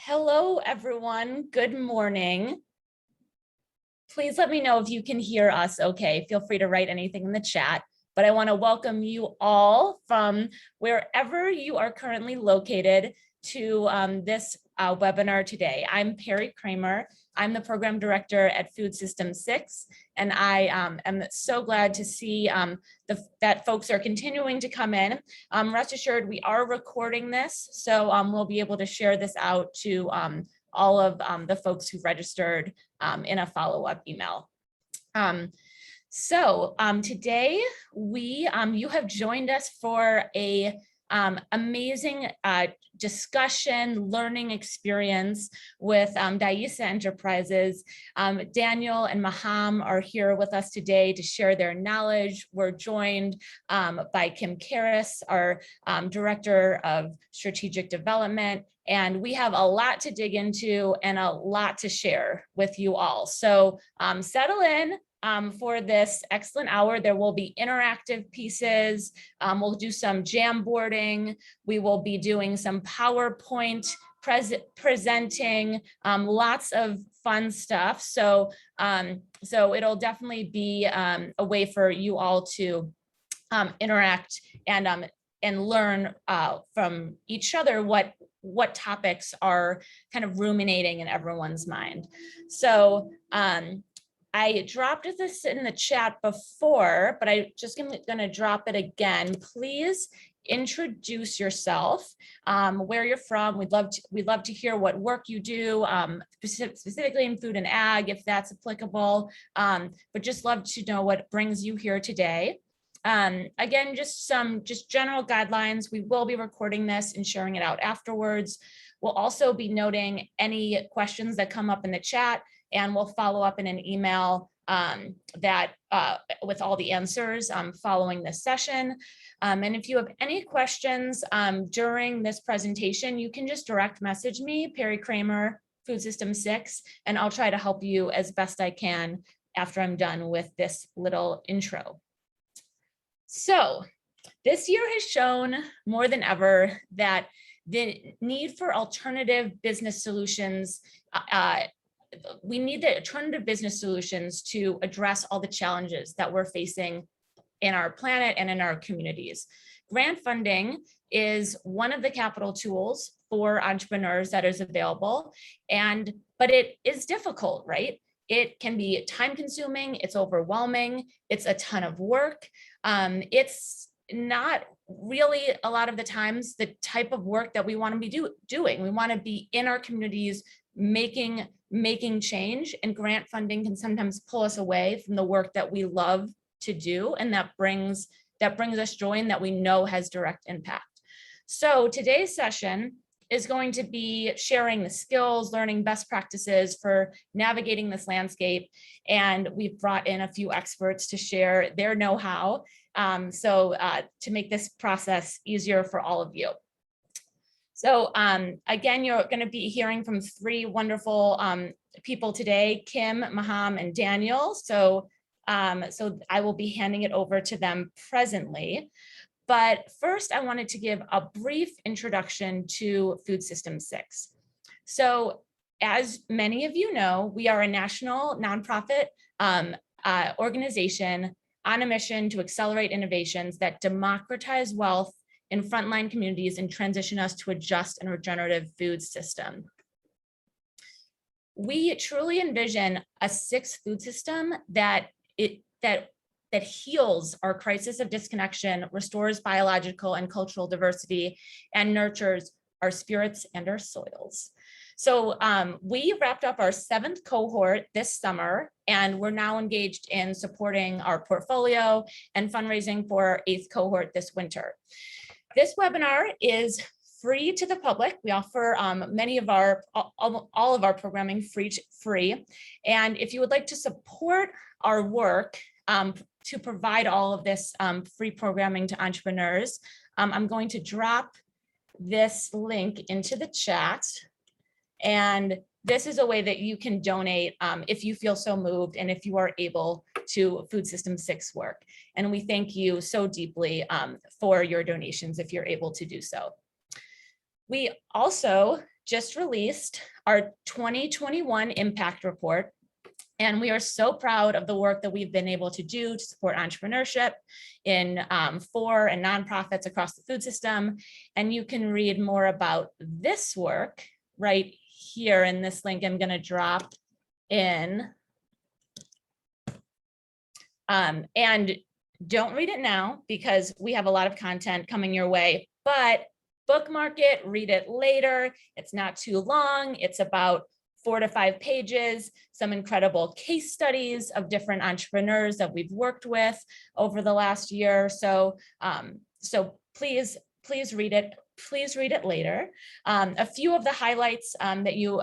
Hello, everyone. Good morning. Please let me know if you can hear us okay. Feel free to write anything in the chat, but I want to welcome you all from wherever you are currently located to this webinar today. I'm Perry Kramer. I'm the program director at Food System 6, and I am so glad to see that folks are continuing to come in. Rest assured, we are recording this, so we'll be able to share this out to all of the folks who registered in a follow-up email. Today you have joined us for a amazing discussion, learning experience with Daisa Enterprises. Daniel and Maham are here with us today to share their knowledge. We're joined by Kim Karris, our Director of Strategic Development, and we have a lot to dig into and a lot to share with you all. So settle in. For this excellent hour. There will be interactive pieces. We'll do some Jamboarding. We will be doing some PowerPoint presenting, lots of fun stuff. So it'll definitely be a way for you all to interact and learn from each other what topics are kind of ruminating in everyone's mind. So I dropped this in the chat before, but I just gonna drop it again. Please introduce yourself, where you're from. We'd love to hear what work you do, specifically in food and ag, if that's applicable. But just love to know what brings you here today. Again, just general guidelines. We will be recording this and sharing it out afterwards. We'll also be noting any questions that come up in the chat, and we'll follow up in an email with all the answers following this session. And if you have any questions during this presentation, you can just direct message me, Perry Kramer, Food System 6, and I'll try to help you as best I can after I'm done with this little intro. So this year has shown more than ever that the need for alternative business solutions, we need the alternative business solutions to address all the challenges that we're facing in our planet and in our communities. Grant funding is one of the capital tools for entrepreneurs that is available, but it is difficult, right? It can be time consuming, it's overwhelming, it's a ton of work. It's not really a lot of the times the type of work that we want to be doing. We want to be in our communities making change, and grant funding can sometimes pull us away from the work that we love to do, and that brings us joy and that we know has direct impact. So today's session is going to be sharing the skills, learning best practices for navigating this landscape, and we've brought in a few experts to share their know-how to make this process easier for all of you. So again, you're going to be hearing from three wonderful people today, Kim, Maham, and Daniel. So I will be handing it over to them presently. But first, I wanted to give a brief introduction to Food System 6. So as many of you know, we are a national nonprofit organization on a mission to accelerate innovations that democratize wealth in frontline communities and transition us to a just and regenerative food system. We truly envision a sixth food system that heals our crisis of disconnection, restores biological and cultural diversity, and nurtures our spirits and our soils. So we wrapped up our 7th cohort this summer, and we're now engaged in supporting our portfolio and fundraising for our 8th cohort this winter. This webinar is free to the public. We offer all of our programming free. And if you would like to support our work to provide all of this free programming to entrepreneurs, I'm going to drop this link into the chat. And this is a way that you can donate if you feel so moved and if you are able to Food System 6 work. And we thank you so deeply for your donations if you're able to do so. We also just released our 2021 impact report. And we are so proud of the work that we've been able to do to support entrepreneurship for and nonprofits across the food system. And you can read more about this work right here in this link I'm going to drop in. And don't read it now because we have a lot of content coming your way, but bookmark it, read it later. It's not too long. It's about 4 to 5 pages, some incredible case studies of different entrepreneurs that we've worked with over the last year. So, so please read it. Please read it later. A few of the highlights that you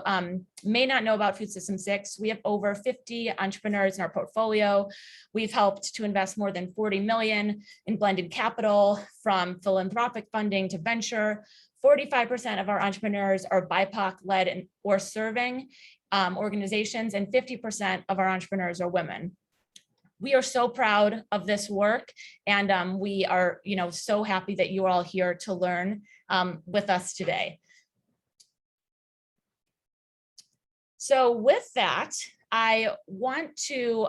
may not know about Food System 6, we have over 50 entrepreneurs in our portfolio. We've helped to invest more than 40 million in blended capital, from philanthropic funding to venture. 45% of our entrepreneurs are BIPOC-led or serving organizations, and 50% of our entrepreneurs are women. We are so proud of this work, and we are, so happy that you are all here to learn with us today. So with that, I want to,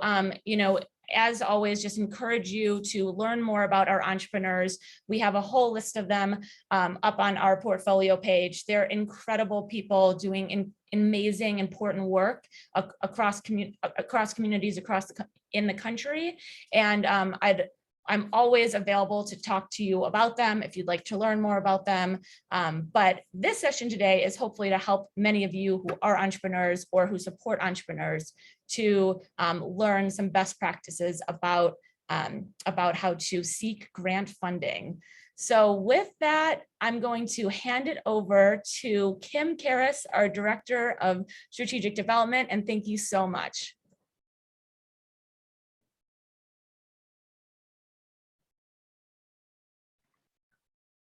as always, just encourage you to learn more about our entrepreneurs. We have a whole list of them up on our portfolio page. They're incredible people doing amazing, important work across communities in the country. And I'm always available to talk to you about them if you'd like to learn more about them. But this session today is hopefully to help many of you who are entrepreneurs or who support entrepreneurs to learn some best practices about how to seek grant funding. So with that, I'm going to hand it over to Kim Karris, our Director of Strategic Development, and thank you so much.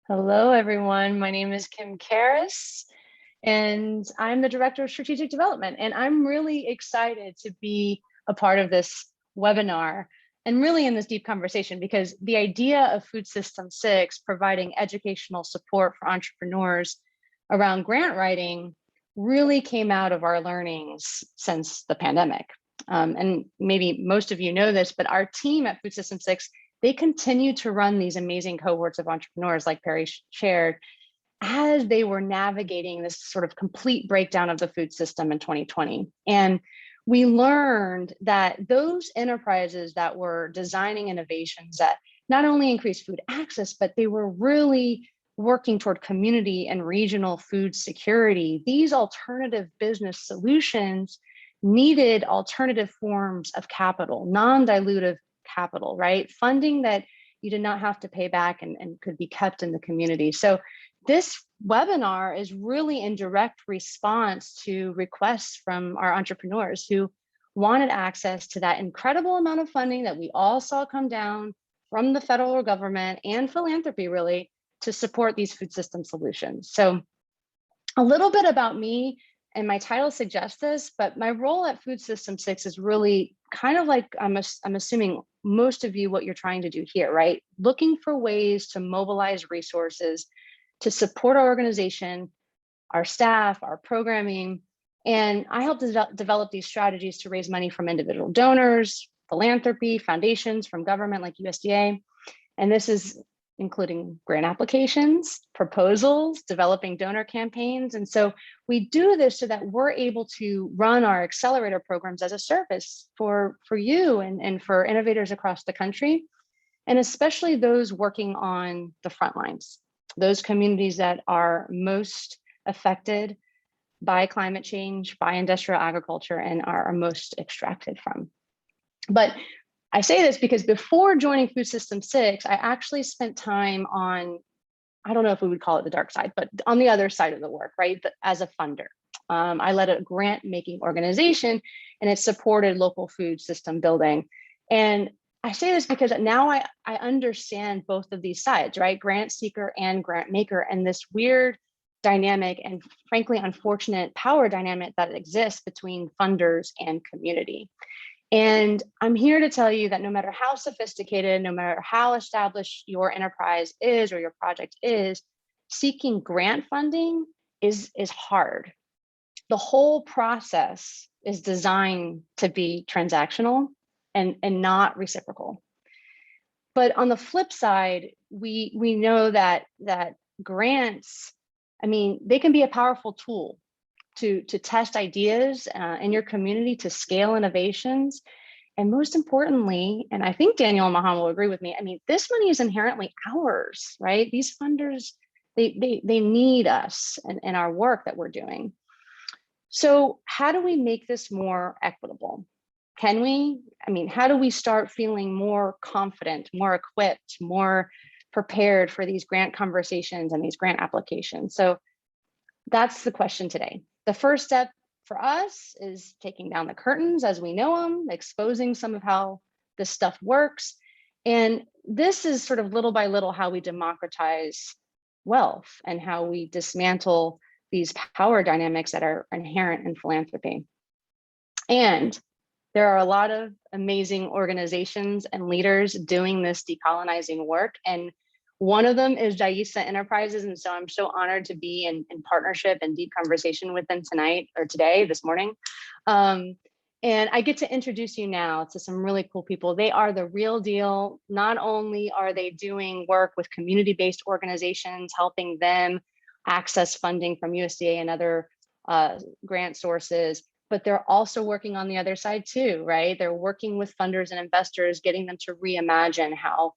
Hello, everyone. My name is Kim Karris, and I'm the Director of Strategic Development. And I'm really excited to be a part of this webinar and really in this deep conversation, because the idea of Food System 6 providing educational support for entrepreneurs around grant writing really came out of our learnings since the pandemic. And maybe most of you know this, but our team at Food System 6, they continue to run these amazing cohorts of entrepreneurs like Perry shared, as they were navigating this sort of complete breakdown of the food system in 2020. And we learned that those enterprises that were designing innovations that not only increased food access, but they were really working toward community and regional food security. These alternative business solutions needed alternative forms of capital, non-dilutive capital, right? Funding that you did not have to pay back and could be kept in the community. So this webinar is really in direct response to requests from our entrepreneurs who wanted access to that incredible amount of funding that we all saw come down from the federal government and philanthropy, really, to support these food system solutions. So a little bit about me, and my title suggests this, but my role at Food System 6 is really kind of like, I'm assuming most of you, what you're trying to do here, right? Looking for ways to mobilize resources to support our organization, our staff, our programming. And I help develop these strategies to raise money from individual donors, philanthropy, foundations, from government like USDA. And this is including grant applications, proposals, developing donor campaigns. And so we do this so that we're able to run our accelerator programs as a service for you and for innovators across the country, and especially those working on the front lines, those communities that are most affected by climate change, by industrial agriculture, and are most extracted from. But I say this because before joining Food System 6, I actually spent time on, I don't know if we would call it the dark side, but on the other side of the work, right? As a funder. I led a grant making organization, and it supported local food system building. And I say this because now I understand both of these sides, right? Grant seeker and grant maker, and this weird dynamic and frankly unfortunate power dynamic that exists between funders and community. And I'm here to tell you that no matter how sophisticated, no matter how established your enterprise is or your project is, seeking grant funding is hard. The whole process is designed to be transactional and not reciprocal. But on the flip side, we know that grants, I mean, they can be a powerful tool to test ideas in your community, to scale innovations. And most importantly, and I think Daniel and Mohammed will agree with me, I mean, this money is inherently ours, right? These funders, they need us and our work that we're doing. So how do we make this more equitable? Can we? I mean, how do we start feeling more confident, more equipped, more prepared for these grant conversations and these grant applications? So that's the question today. The first step for us is taking down the curtains as we know them, exposing some of how this stuff works. And this is sort of little by little how we democratize wealth and how we dismantle these power dynamics that are inherent in philanthropy. And there are a lot of amazing organizations and leaders doing this decolonizing work. And one of them is Daisa Enterprises. And so I'm so honored to be in partnership and deep conversation with them tonight or today, this morning. And I get to introduce you now to some really cool people. They are the real deal. Not only are they doing work with community-based organizations, helping them access funding from USDA and other grant sources, but they're also working on the other side too, right? They're working with funders and investors, getting them to reimagine how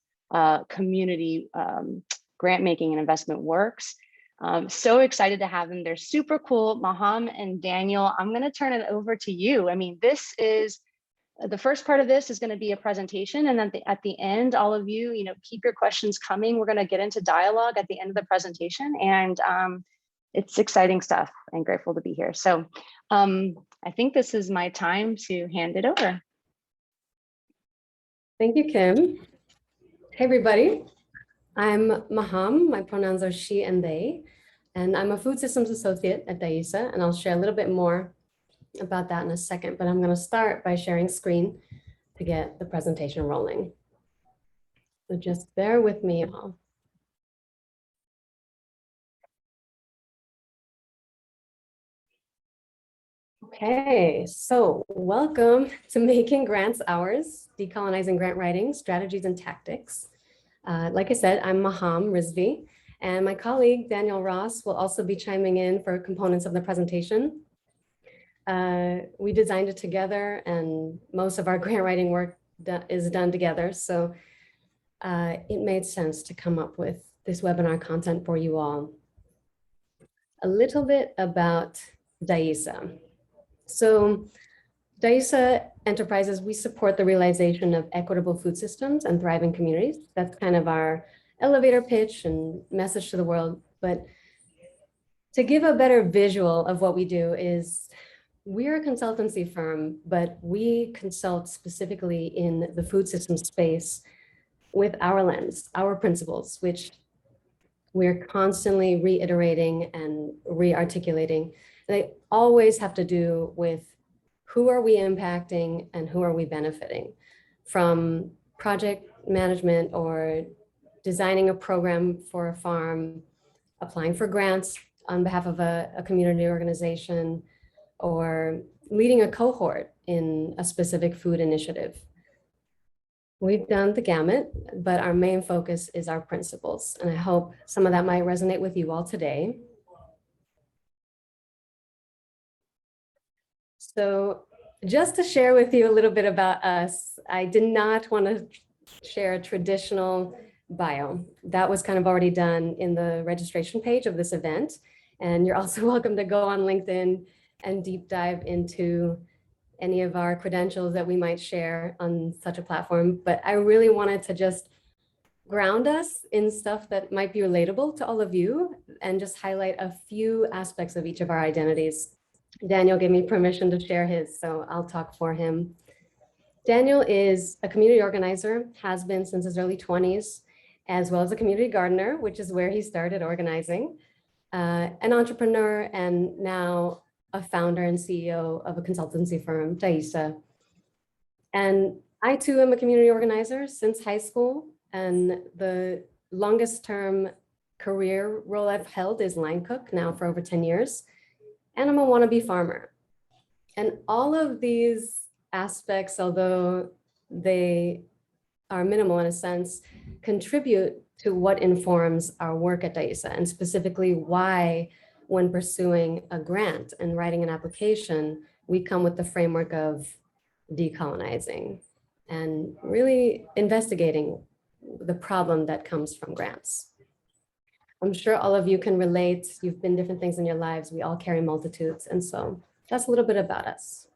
community grant making and investment works. So excited to have them. They're super cool. Maham and Daniel, I'm going to turn it over to you. I mean, this is the first part of this is going to be a presentation, and then at the end, all of you, keep your questions coming. We're going to get into dialogue at the end of the presentation, and it's exciting stuff. I'm grateful to be here. So I think this is my time to hand it over. Thank you, Kim. Hey, everybody. I'm Maham. My pronouns are she and they, and I'm a food systems associate at Daisa, and I'll share a little bit more about that in a second, but I'm going to start by sharing screen to get the presentation rolling. So just bear with me, y'all. Okay, so welcome to Making Grants Ours, Decolonizing Grant Writing, Strategies and Tactics. Like I said, I'm Maham Rizvi, and my colleague Daniel Ross will also be chiming in for components of the presentation. We designed it together, and most of our grant writing work is done together, so it made sense to come up with this webinar content for you all. A little bit about Daisa. So Daisa Enterprises, we support the realization of equitable food systems and thriving communities. That's kind of our elevator pitch and message to the world. But to give a better visual of what we do is we're a consultancy firm, but we consult specifically in the food system space with our lens, our principles, which we're constantly reiterating and re-articulating. They always have to do with who are we impacting and who are we benefiting, from project management or designing a program for a farm, applying for grants on behalf of a community organization, or leading a cohort in a specific food initiative. We've done the gamut, but our main focus is our principles. And I hope some of that might resonate with you all today. So just to share with you a little bit about us, I did not want to share a traditional bio. That was kind of already done in the registration page of this event. And you're also welcome to go on LinkedIn and deep dive into any of our credentials that we might share on such a platform. But I really wanted to just ground us in stuff that might be relatable to all of you and just highlight a few aspects of each of our identities. Daniel gave me permission to share his, so I'll talk for him. Daniel is a community organizer, has been since his early 20s, as well as a community gardener, which is where he started organizing, an entrepreneur, and now a founder and CEO of a consultancy firm, Daisa. And I too am a community organizer since high school, and the longest term career role I've held is line cook now for over 10 years, and I'm a wannabe farmer. And all of these aspects, although they are minimal in a sense, contribute to what informs our work at Daisa, and specifically why, when pursuing a grant and writing an application, we come with the framework of decolonizing and really investigating the problem that comes from grants. I'm sure all of you can relate. You've been different things in your lives. We all carry multitudes. And so that's a little bit about us.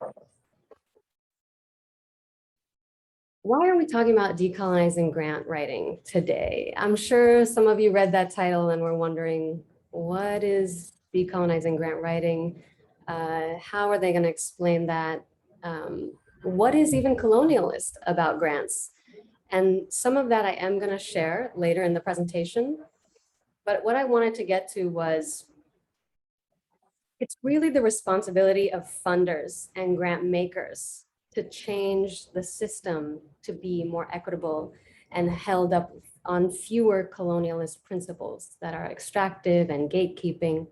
Why are we talking about decolonizing grant writing today? I'm sure some of you read that title and were wondering, what is decolonizing grant writing? How are they going to explain that? What is even colonialist about grants? And some of that I am going to share later in the presentation. But what I wanted to get to was, it's really the responsibility of funders and grant makers to change the system to be more equitable and held up on fewer colonialist principles that are extractive and gatekeeping.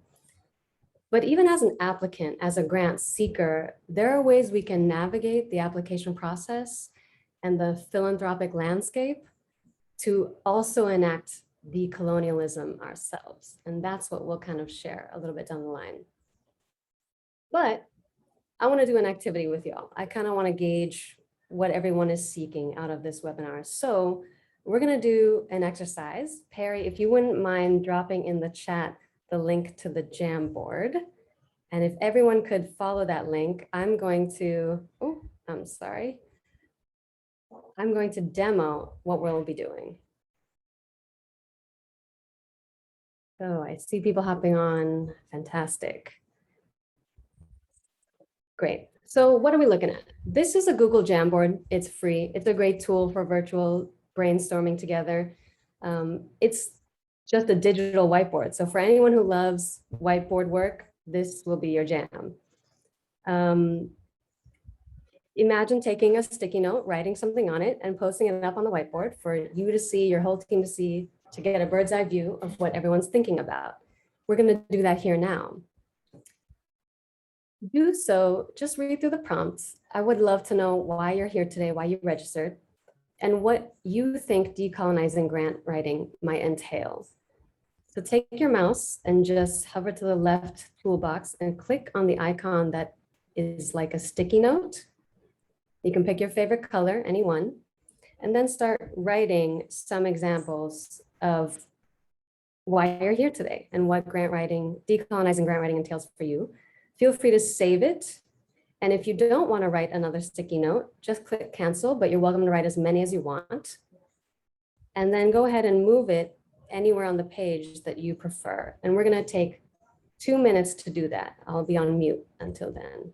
But even as an applicant, as a grant seeker, there are ways we can navigate the application process and the philanthropic landscape to also enact decolonialism ourselves. And that's what we'll kind of share a little bit down the line. But I want to do an activity with y'all. I kind of want to gauge what everyone is seeking out of this webinar. So we're going to do an exercise. Perry, if you wouldn't mind dropping in the chat the link to the Jamboard. And if everyone could follow that link, I'm going to demo what we'll be doing. So I see people hopping on. Fantastic. Great. So what are we looking at? This is a Google Jamboard. It's free. It's a great tool for virtual brainstorming together. It's just a digital whiteboard. So for anyone who loves whiteboard work, this will be your jam. Imagine taking a sticky note, writing something on it, and posting it up on the whiteboard for you to see, your whole team to see, to get a bird's eye view of what everyone's thinking about. We're going to do that here now. Do so, just read through the prompts. I would love to know why you're here today, why you registered, and what you think decolonizing grant writing might entail. So take your mouse and just hover to the left toolbox and click on the icon that is like a sticky note. You can pick your favorite color, any one, and then start writing some examples of why you're here today and what grant writing, decolonizing grant writing entails for you. Feel free to save it. And if you don't want to write another sticky note, just click cancel, but you're welcome to write as many as you want. And then go ahead and move it anywhere on the page that you prefer. And we're going to take 2 minutes to do that. I'll be on mute until then.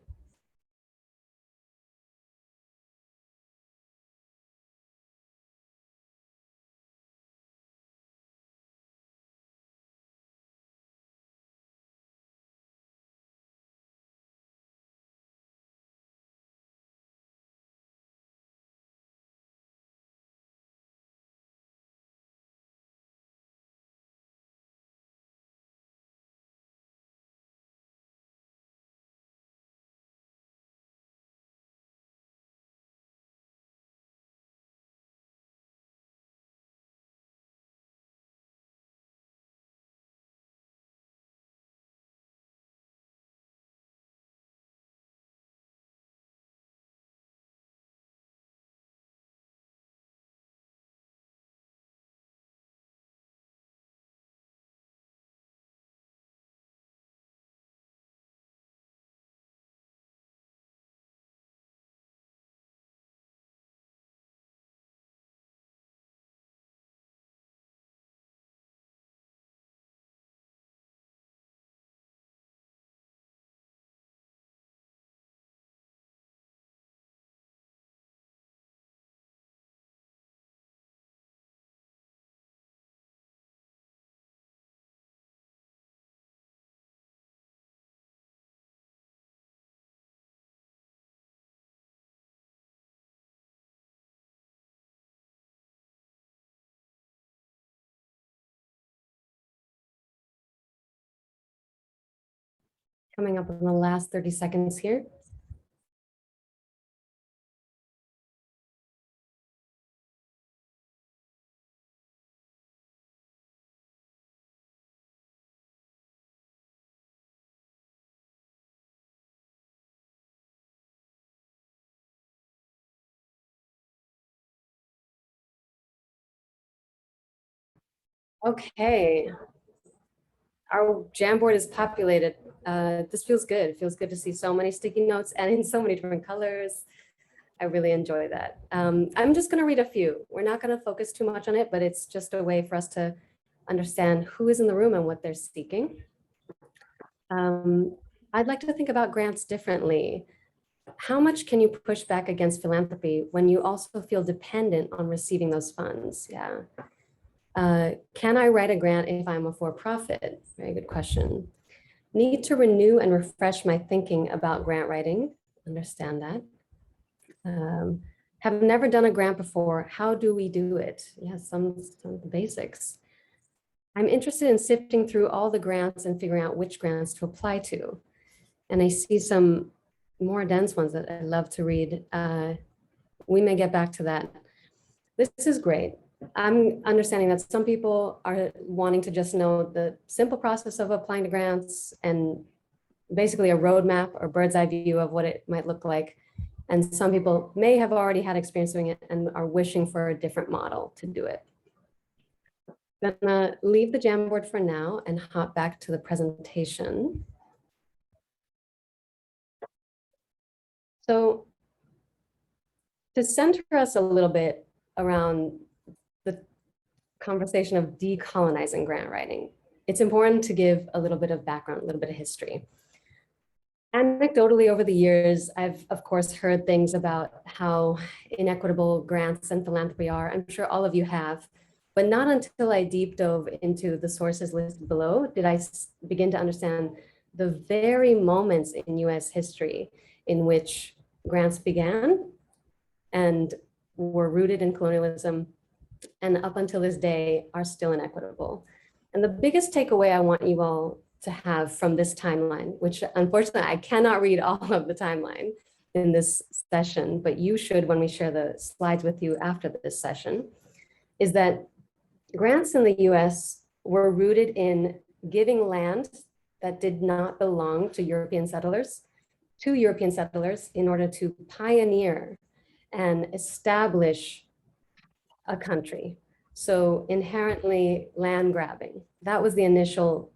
Coming up in the last 30 seconds here. Okay, our Jamboard is populated. This feels good. It feels good to see so many sticky notes and in so many different colors. I really enjoy that. I'm just gonna read a few. We're not gonna focus too much on it, but it's just a way for us to understand who is in the room and what they're seeking. I'd like to think about grants differently. How much can you push back against philanthropy when you also feel dependent on receiving those funds? Yeah. Can I write a grant if I'm a for-profit? Very good question. Need to renew and refresh my thinking about grant writing. Understand that. Have never done a grant before. How do we do it? Yeah, some of the basics. I'm interested in sifting through all the grants and figuring out which grants to apply to. And I see some more dense ones that I love to read. We may get back to that. This is great. I'm understanding that some people are wanting to just know the simple process of applying to grants and basically a roadmap or bird's eye view of what it might look like. And some people may have already had experience doing it and are wishing for a different model to do it. I'm gonna leave the Jamboard for now and hop back to the presentation. So to center us a little bit around the conversation of decolonizing grant writing, it's important to give a little bit of background, a little bit of history. Anecdotally, over the years, I've of course heard things about how inequitable grants and philanthropy are. I'm sure all of you have, but not until I deep dove into the sources listed below did I begin to understand the very moments in US history in which grants began and were rooted in colonialism, and up until this day are still inequitable. And the biggest takeaway I want you all to have from this timeline, which unfortunately I cannot read all of the timeline in this session, but you should when we share the slides with you after this session, is that grants in the US were rooted in giving land that did not belong to European settlers in order to pioneer and establish a country. So inherently land grabbing. That was the initial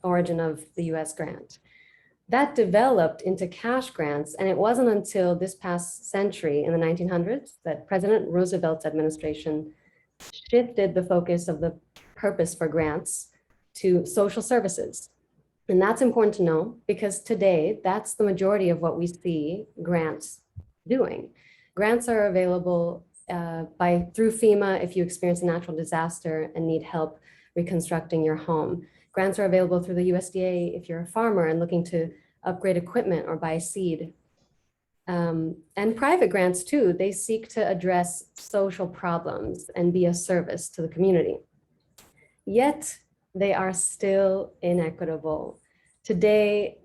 origin of the US grant. That developed into cash grants, and it wasn't until this past century in the 1900s that President Roosevelt's administration shifted the focus of the purpose for grants to social services. And that's important to know because today that's the majority of what we see grants doing. Grants are available through FEMA if you experience a natural disaster and need help reconstructing your home. Grants are available through the USDA if you're a farmer and looking to upgrade equipment or buy seed. And private grants too, they seek to address social problems and be a service to the community. Yet they are still inequitable. Today,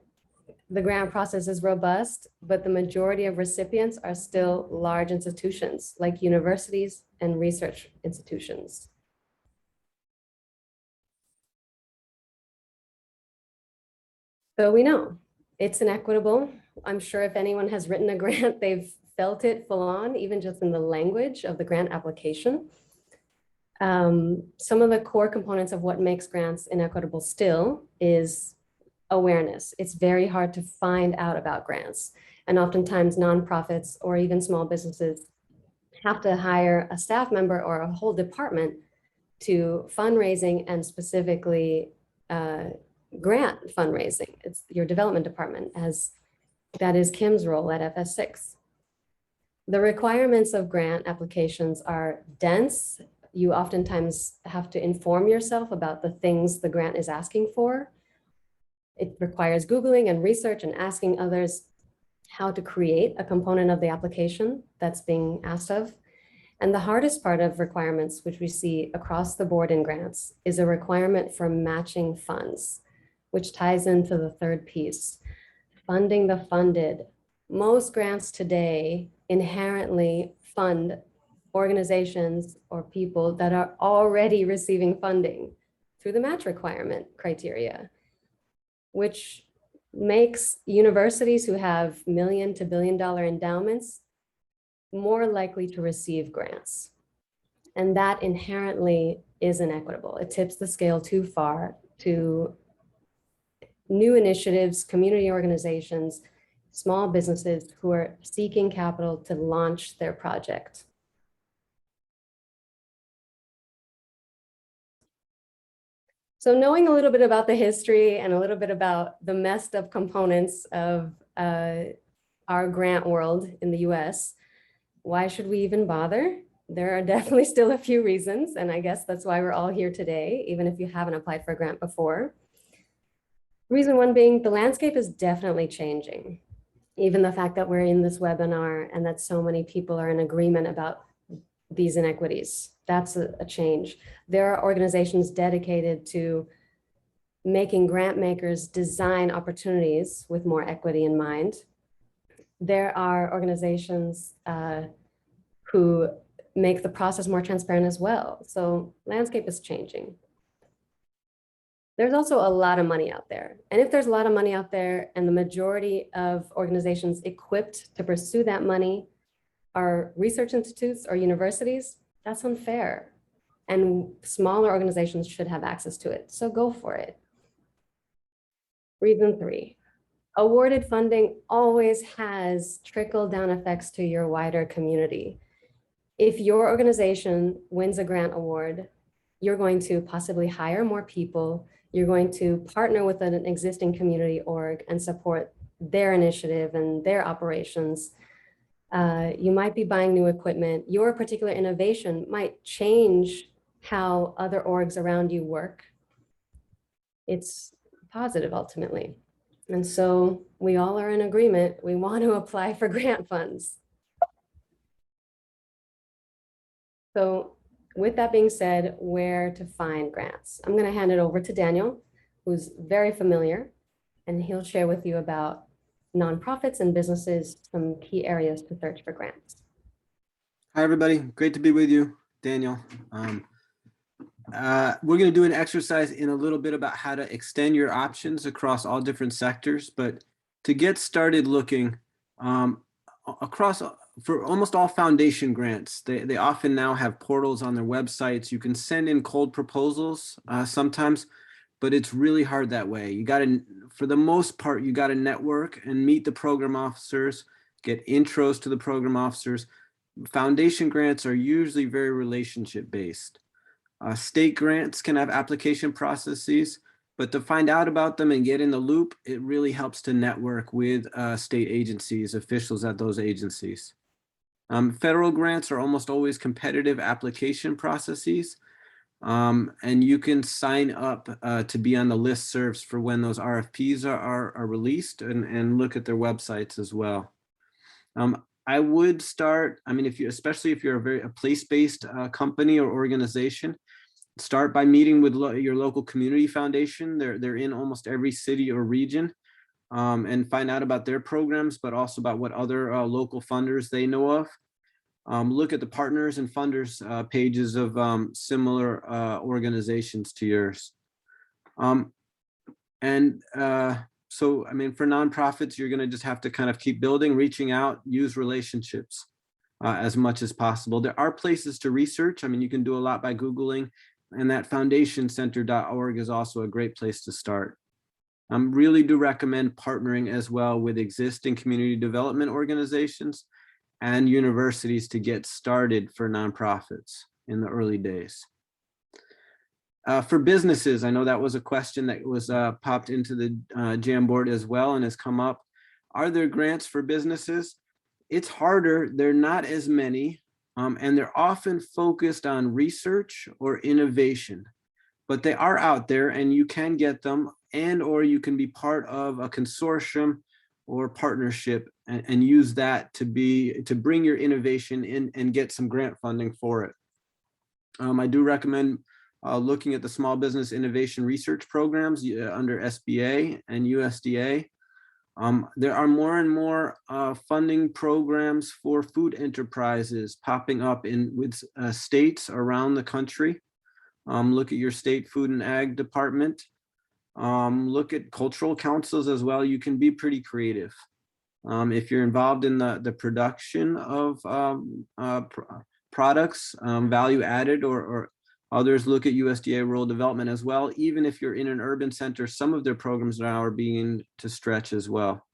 the grant process is robust, but the majority of recipients are still large institutions like universities and research institutions. So we know it's inequitable. I'm sure if anyone has written a grant, they've felt it full on, even just in the language of the grant application. Some of the core components of what makes grants inequitable still is awareness. It's very hard to find out about grants. And oftentimes nonprofits or even small businesses have to hire a staff member or a whole department to fundraising and specifically grant fundraising. It's your development department, as that is Kim's role at FS6. The requirements of grant applications are dense. You oftentimes have to inform yourself about the things the grant is asking for. It requires Googling and research and asking others how to create a component of the application that's being asked of. And the hardest part of requirements, which we see across the board in grants, is a requirement for matching funds, which ties into the third piece. funding the funded. Most grants today inherently fund organizations or people that are already receiving funding through the match requirement criteria, which makes universities who have million to billion-dollar endowments more likely to receive grants. And that inherently is inequitable. It tips the scale too far to new initiatives, community organizations, small businesses who are seeking capital to launch their project. So knowing a little bit about the history and a little bit about the messed up components of our grant world in the US, why should we even bother? There are definitely still a few reasons, and I guess that's why we're all here today, even if you haven't applied for a grant before. Reason one being the landscape is definitely changing. Even the fact that we're in this webinar and that so many people are in agreement about these inequities, that's a change. There are organizations dedicated to making grant makers design opportunities with more equity in mind. There are organizations who make the process more transparent as well. So landscape is changing. There's also a lot of money out there. And if there's a lot of money out there and the majority of organizations equipped to pursue that money are research institutes or universities, that's unfair. And smaller organizations should have access to it. So go for it. Reason three, awarded funding always has trickle-down effects to your wider community. If your organization wins a grant award, you're going to possibly hire more people. You're going to partner with an existing community org and support their initiative and their operations. You might be buying new equipment. Your particular innovation might change how other orgs around you work. It's positive ultimately. And so we all are in agreement. We want to apply for grant funds. So with that being said, where to find grants? I'm going to hand it over to Daniel, who's very familiar, and he'll share with you about nonprofits and businesses, some key areas to search for grants. Hi, everybody. Great to be with you, Daniel. We're going to do an exercise in a little bit about how to extend your options across all different sectors. But to get started looking for almost all foundation grants, they often now have portals on their websites. You can send in cold proposals sometimes, but it's really hard that way. You got to, for the most part, you got to network and meet the program officers, get intros to the program officers. Foundation grants are usually very relationship based. State grants can have application processes, but to find out about them and get in the loop, it really helps to network with state agencies, officials at those agencies. Federal grants are almost always competitive application processes, and you can sign up to be on the listservs for when those RFPs are released and look at their websites as well. I would start, I mean, especially if you're a place-based company or organization, start by meeting with your local community foundation. They're in almost every city or region, and find out about their programs, but also about what other local funders they know of. Look at the partners and funders pages of similar organizations to yours. So, I mean, for nonprofits, you're going to just have to kind of keep building, reaching out, use relationships as much as possible. There are places to research. I mean, you can do a lot by Googling, and that foundationcenter.org is also a great place to start. Really do recommend partnering as well with existing community development organizations and universities to get started for nonprofits in the early days. For businesses, I know that was a question that was popped into the Jamboard as well and has come up. Are there grants for businesses? It's harder. There are not as many, and they're often focused on research or innovation, but they are out there and you can get them, and or you can be part of a consortium or partnership and use that to bring your innovation in and get some grant funding for it. I do recommend looking at the Small Business Innovation Research Programs under SBA and USDA. There are more and more funding programs for food enterprises popping up with states around the country. Look at your state food and ag department. Look at cultural councils as well. You can be pretty creative. If you're involved in the production of products, value added, or others look at USDA rural development as well. Even if you're in an urban center, some of their programs now are beginning to stretch as well.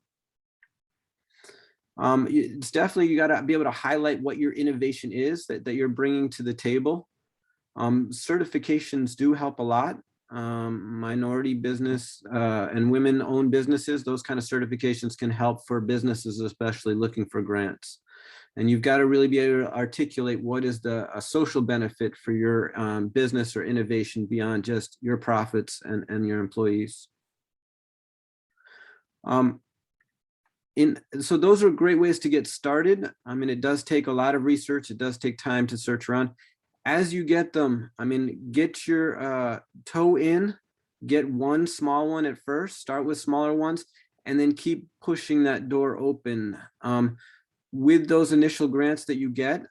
It's definitely, you got to be able to highlight what your innovation is that you're bringing to the table. Certifications do help a lot. Minority business and women-owned businesses, those kind of certifications can help for businesses, especially looking for grants. And you've got to really be able to articulate what is a social benefit for your business or innovation beyond just your profits and your employees. So those are great ways to get started. I mean, it does take a lot of research. It does take time to search around. As you get them, I mean, get your toe in, get one small one at first, start with smaller ones, and then keep pushing that door open. With those initial grants that you get,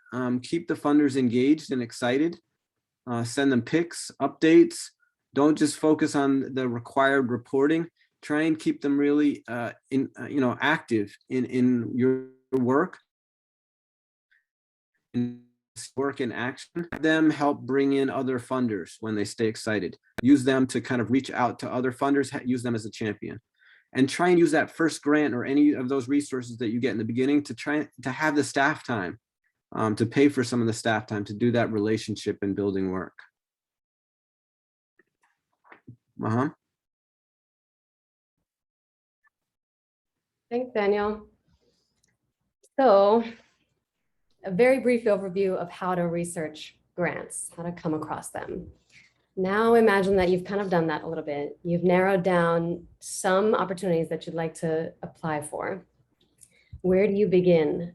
keep the funders engaged and excited. Send them pics, updates. Don't just focus on the required reporting. Try and keep them really active in your work. Work in action. Have them help bring in other funders when they stay excited. Use them to kind of reach out to other funders, use them as a champion. And try and use that first grant or any of those resources that you get in the beginning to try to have the staff time, to pay for some of the staff time to do that relationship and building work. Thanks, Daniel. So, a very brief overview of how to research grants, how to come across them. Now imagine that you've kind of done that a little bit. You've narrowed down some opportunities that you'd like to apply for. Where do you begin?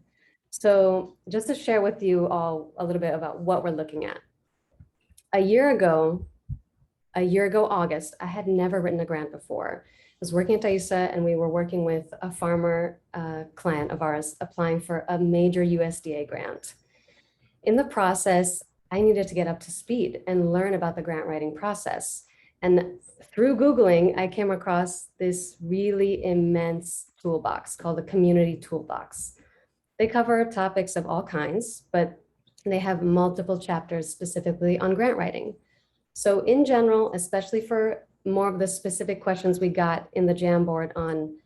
So just to share with you all a little bit about what we're looking at. A year ago August, I had never written a grant before. I was working at Daisa and we were working with a farmer client of ours applying for a major USDA grant. In the process, I needed to get up to speed and learn about the grant writing process. And through Googling, I came across this really immense toolbox called the Community Toolbox. They cover topics of all kinds, but they have multiple chapters specifically on grant writing. So in general, especially for more of the specific questions we got in the Jamboard on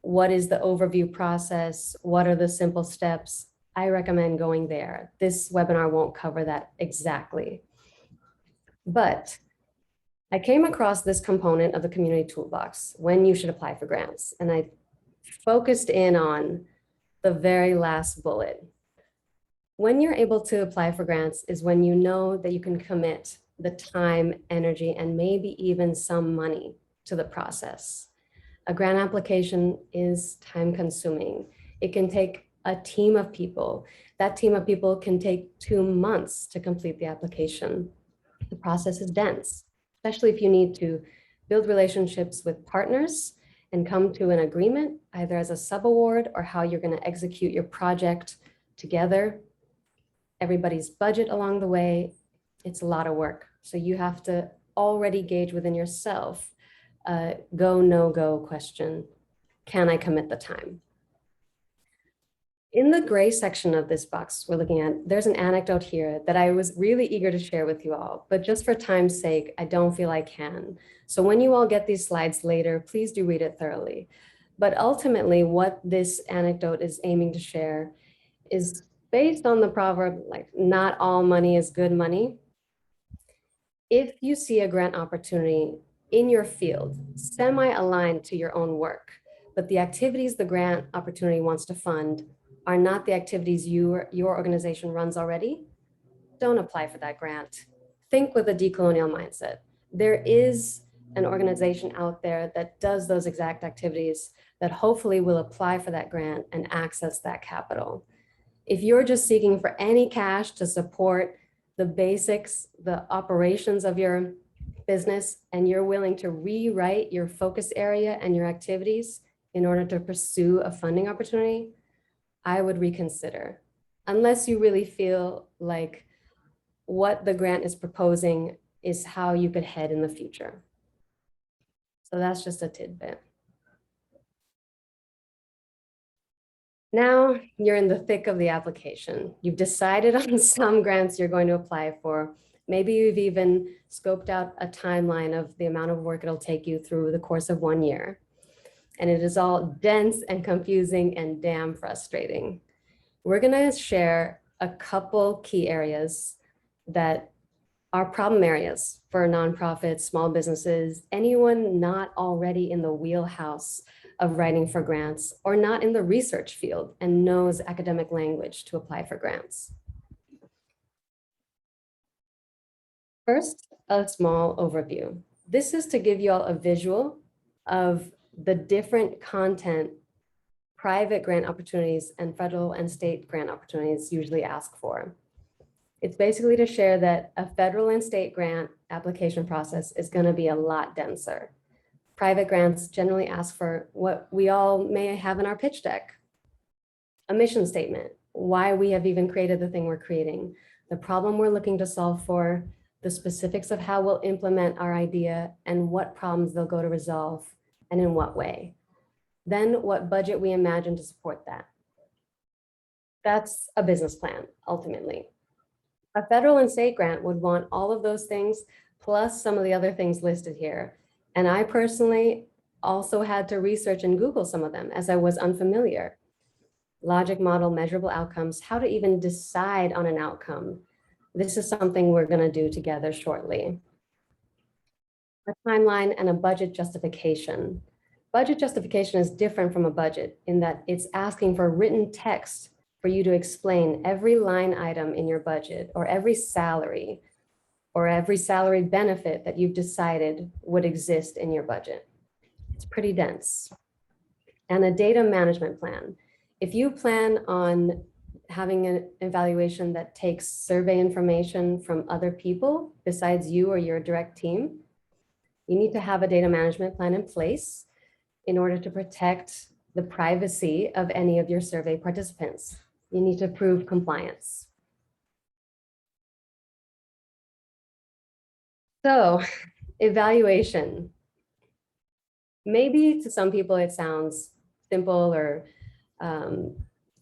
what is the overview process, what are the simple steps, I recommend going there. This webinar won't cover that exactly. But I came across this component of the Community Toolbox, when you should apply for grants. And I focused in on the very last bullet. When you're able to apply for grants is when you know that you can commit the time, energy, and maybe even some money to the process. A grant application is time consuming. It can take a team of people. That team of people can take 2 months to complete the application. The process is dense, especially if you need to build relationships with partners and come to an agreement, either as a subaward or how you're going to execute your project together. Everybody's budget along the way. It's a lot of work. So you have to already gauge within yourself, go, no go question. Can I commit the time? In the gray section of this box we're looking at, there's an anecdote here that I was really eager to share with you all, but just for time's sake, I don't feel I can. So when you all get these slides later, please do read it thoroughly. But ultimately what this anecdote is aiming to share is based on the proverb, like not all money is good money. If you see a grant opportunity in your field, semi-aligned to your own work, but the activities the grant opportunity wants to fund are not the activities your organization runs already, don't apply for that grant. Think with a decolonial mindset. There is an organization out there that does those exact activities that hopefully will apply for that grant and access that capital. If you're just seeking for any cash to support the basics, the operations of your business, and you're willing to rewrite your focus area and your activities, in order to pursue a funding opportunity, I would reconsider, unless you really feel like what the grant is proposing is how you could head in the future. So that's just a tidbit. Now you're in the thick of the application. You've decided on some grants you're going to apply for. Maybe you've even scoped out a timeline of the amount of work it'll take you through the course of 1 year. And it is all dense and confusing and damn frustrating. We're gonna share a couple key areas that are problem areas for nonprofits, small businesses, anyone not already in the wheelhouse of writing for grants or not in the research field and knows academic language to apply for grants. First, a small overview. This is to give you all a visual of the different content private grant opportunities and federal and state grant opportunities usually ask for. It's basically to share that a federal and state grant application process is going to be a lot denser. Private grants generally ask for what we all may have in our pitch deck: a mission statement, why we have even created the thing we're creating, the problem we're looking to solve for, the specifics of how we'll implement our idea and what problems they'll go to resolve and in what way. Then what budget we imagine to support that. That's a business plan, ultimately. A federal and state grant would want all of those things, plus some of the other things listed here. And I personally also had to research and Google some of them as I was unfamiliar. Logic model, measurable outcomes, how to even decide on an outcome. This is something we're going to do together shortly. A timeline and a budget justification. Budget justification is different from a budget in that it's asking for written text for you to explain every line item in your budget or every salary benefit that you've decided would exist in your budget. It's pretty dense. And a data management plan. If you plan on having an evaluation that takes survey information from other people besides you or your direct team, you need to have a data management plan in place in order to protect the privacy of any of your survey participants. You need to prove compliance. So, evaluation. Maybe to some people it sounds simple or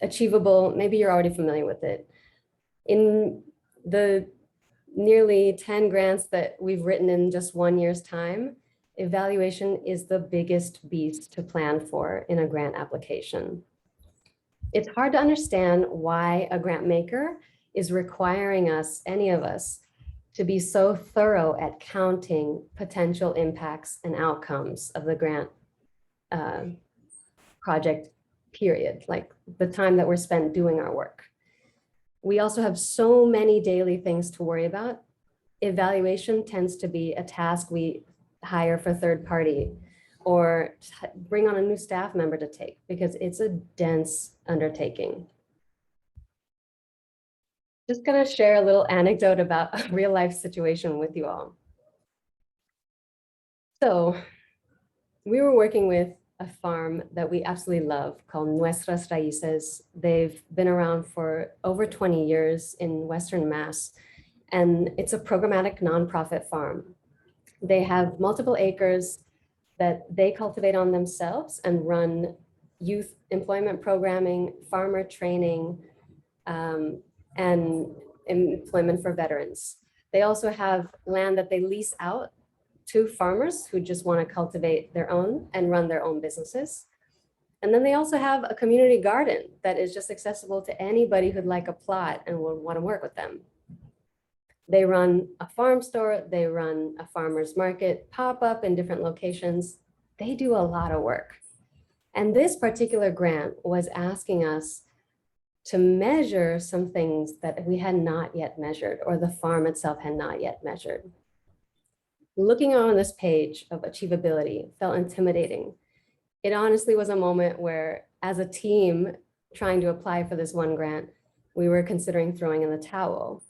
achievable. Maybe you're already familiar with it. In the nearly 10 grants that we've written in just 1 year's time, evaluation is the biggest beast to plan for in a grant application. It's hard to understand why a grant maker is requiring us, any of us, to be so thorough at counting potential impacts and outcomes of the grant project period, like the time that we're spent doing our work. We also have so many daily things to worry about. Evaluation tends to be a task we hire for third party or bring on a new staff member to take because it's a dense undertaking. Just gonna share a little anecdote about a real life situation with you all. So we were working with a farm that we absolutely love called Nuestras Raíces. They've been around for over 20 years in Western Mass, and it's a programmatic nonprofit farm. They have multiple acres that they cultivate on themselves and run youth employment programming, farmer training, and employment for veterans. They also have land that they lease out to farmers who just want to cultivate their own and run their own businesses. And then they also have a community garden that is just accessible to anybody who'd like a plot and will want to work with them. They run a farm store, they run a farmer's market, pop up in different locations. They do a lot of work. And this particular grant was asking us to measure some things that we had not yet measured or the farm itself had not yet measured. Looking on this page of achievability felt intimidating. It honestly was a moment where, as a team trying to apply for this one grant, we were considering throwing in the towel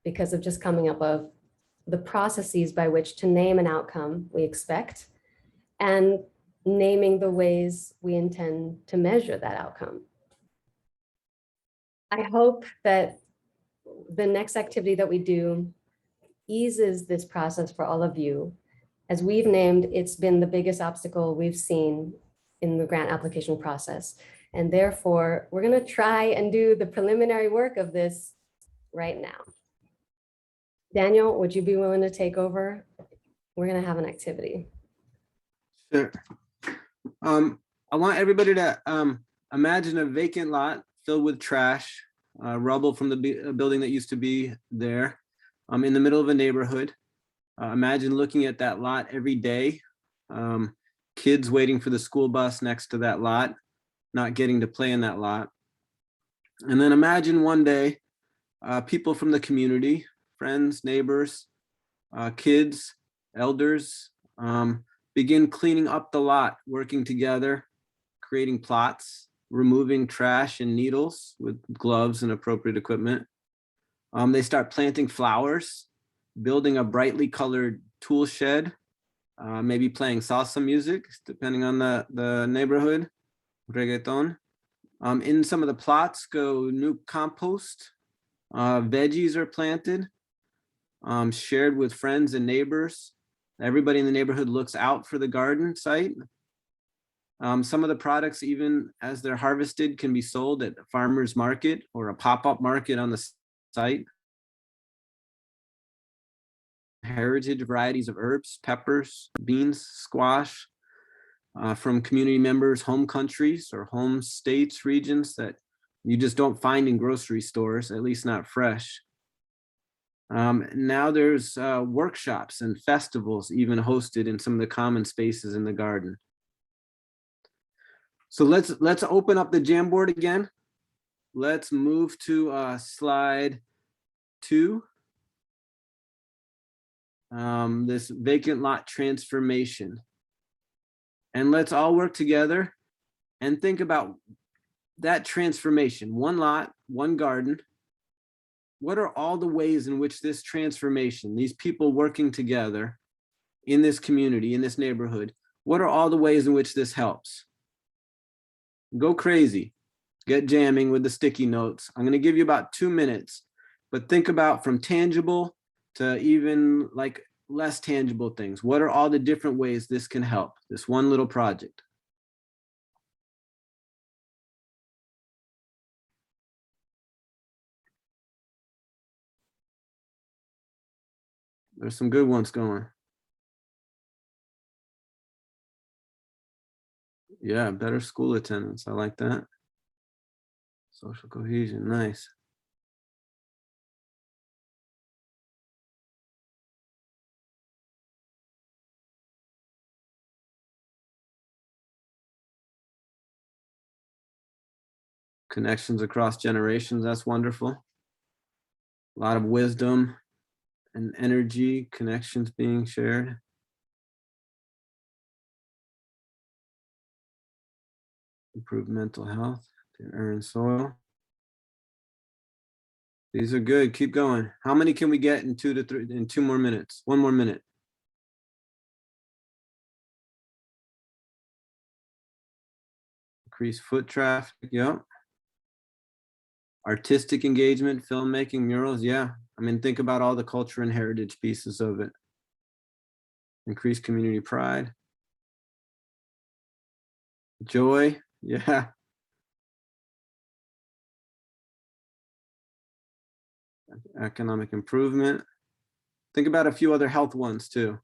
because of just coming up with the processes by which to name an outcome we expect and naming the ways we intend to measure that outcome. I hope that the next activity that we do eases this process for all of you. As we've named, it's been the biggest obstacle we've seen in the grant application process. And therefore, we're going to try and do the preliminary work of this right now. Daniel, would you be willing to take over? We're going to have an activity. Sure. I want everybody to imagine a vacant lot filled with trash, rubble from the building that used to be there, in the middle of a neighborhood. Imagine looking at that lot every day. Kids waiting for the school bus next to that lot, not getting to play in that lot. And then imagine one day, people from the community, friends, neighbors, kids, elders, begin cleaning up the lot, working together, creating plots, removing trash and needles with gloves and appropriate equipment. They start planting flowers, building a brightly colored tool shed, maybe playing salsa music, depending on the neighborhood, reggaeton. In some of the plots go new compost, veggies are planted, shared with friends and neighbors. Everybody in the neighborhood looks out for the garden site. Some of the products, even as they're harvested, can be sold at a farmer's market or a pop-up market on the site. Heritage varieties of herbs, peppers, beans, squash, from community members' home countries or home states, regions that you just don't find in grocery stores, at least not fresh. Now there's workshops and festivals even hosted in some of the common spaces in the garden. So let's open up the Jamboard again. Let's move to slide 2. This vacant lot transformation. And let's all work together and think about that transformation. One lot, one garden. What are all the ways in which this transformation, these people working together in this community, in this neighborhood, what are all the ways in which this helps? Go crazy, get jamming with the sticky notes. I'm going to give you about 2 minutes, but think about from tangible to even like less tangible things. What are all the different ways this can help, this one little project? There's some good ones going. Yeah, better school attendance. I like that. Social cohesion, nice. Connections across generations, that's wonderful. A lot of wisdom and energy, connections being shared. Improve mental health, to earn soil. These are good, keep going. How many can we get in 2 to 3, in 2 more minutes? 1 more minute. Increase foot traffic, yep. Artistic engagement, filmmaking, murals, yeah. I mean, think about all the culture and heritage pieces of it. Increase community pride. Joy, yeah. Economic improvement. Think about a few other health ones too.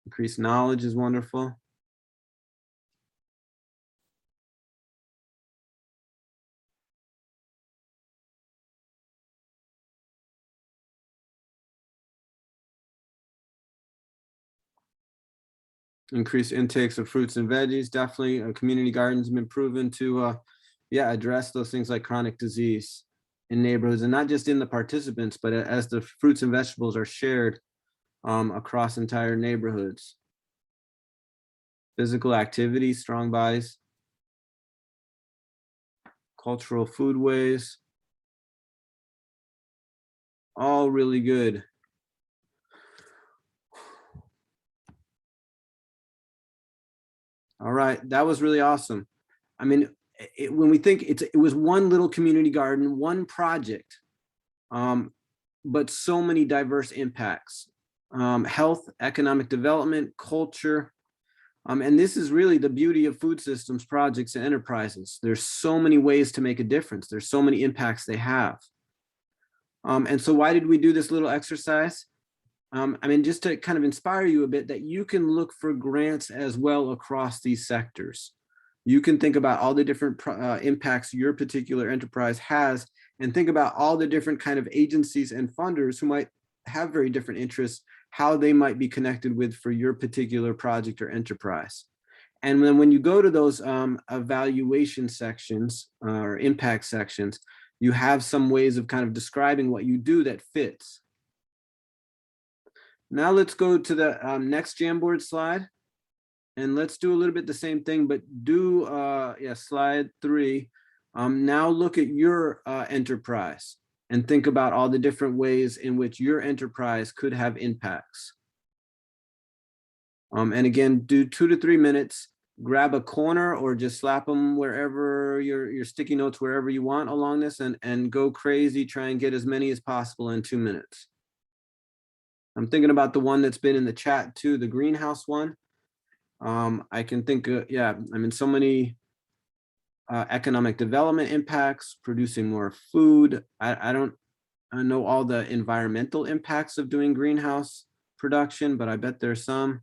Increased knowledge is wonderful. Increased intakes of fruits and veggies, definitely. Community gardens have been proven to address those things like chronic disease in neighborhoods, and not just in the participants, but as the fruits and vegetables are shared across entire neighborhoods. Physical activity, strong bodies. Cultural foodways. All really good. All right, that was really awesome. I mean, when we think it was one little community garden, one project, but so many diverse impacts, health, economic development, culture. And this is really the beauty of food systems projects and enterprises. There's so many ways to make a difference. There's so many impacts they have. And so why did we do this little exercise? I mean, just to kind of inspire you a bit, that you can look for grants as well across these sectors. You can think about all the different impacts your particular enterprise has, and think about all the different kind of agencies and funders who might have very different interests, how they might be connected with for your particular project or enterprise. And then when you go to those evaluation sections or impact sections, you have some ways of kind of describing what you do that fits. Now let's go to the next Jamboard slide, and let's do a little bit the same thing, but do slide 3. Now look at your enterprise and think about all the different ways in which your enterprise could have impacts. And again, do 2 to 3 minutes, grab a corner or just slap them wherever your sticky notes, wherever you want along this, and go crazy, try and get as many as possible in 2 minutes. I'm thinking about the one that's been in the chat too, the greenhouse one. I can think, I mean, so many economic development impacts, producing more food. I don't know all the environmental impacts of doing greenhouse production, but I bet there's some.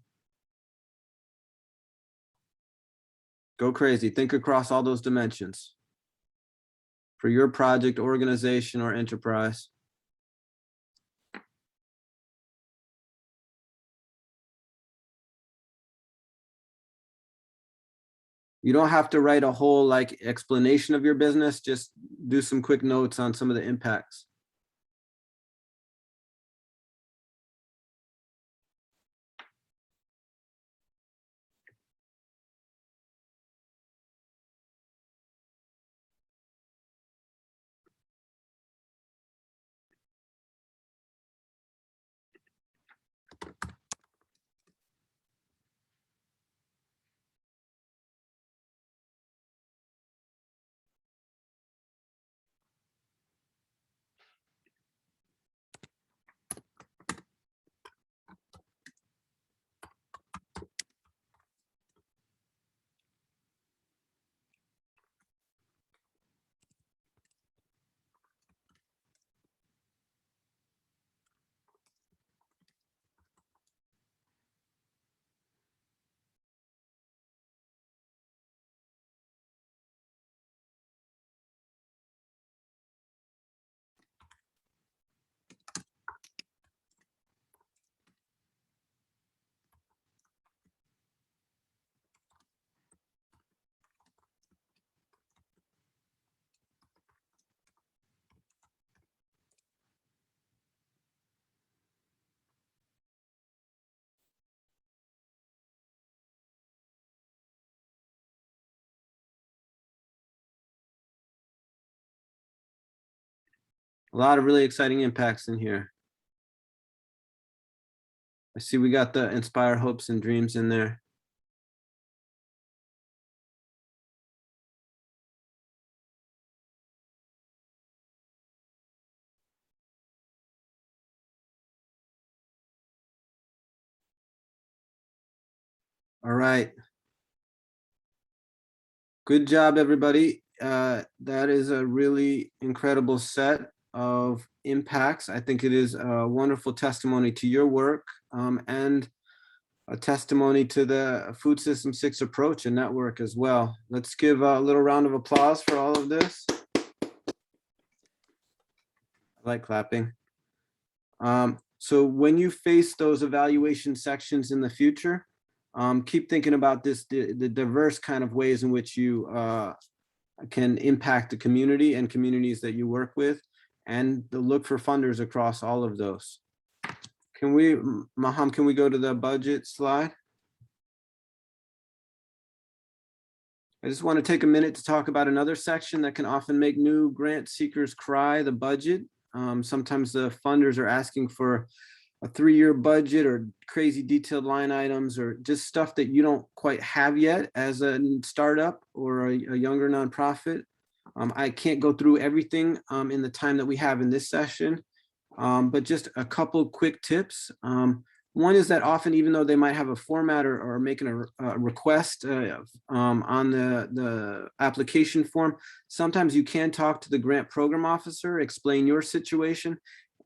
Go crazy, think across all those dimensions for your project, organization, or enterprise. You don't have to write a whole like explanation of your business, just do some quick notes on some of the impacts. A lot of really exciting impacts in here. I see we got the inspire hopes and dreams in there. All right. Good job, everybody. That is a really incredible set of impacts. I think it is a wonderful testimony to your work and a testimony to the Food System 6 approach and network as well. Let's give a little round of applause for all of this. I like clapping. So when you face those evaluation sections in the future, keep thinking about this, the diverse kind of ways in which you can impact the community and communities that you work with, and look for funders across all of those. Can we, Maham, can we go to the budget slide? I just want to take a minute to talk about another section that can often make new grant seekers cry, the budget. Sometimes the funders are asking for a 3-year budget or crazy detailed line items or just stuff that you don't quite have yet as a startup or a younger nonprofit. I can't go through everything in the time that we have in this session, but just a couple quick tips. One is that often, even though they might have a format or making a request on the application form, sometimes you can talk to the grant program officer, explain your situation,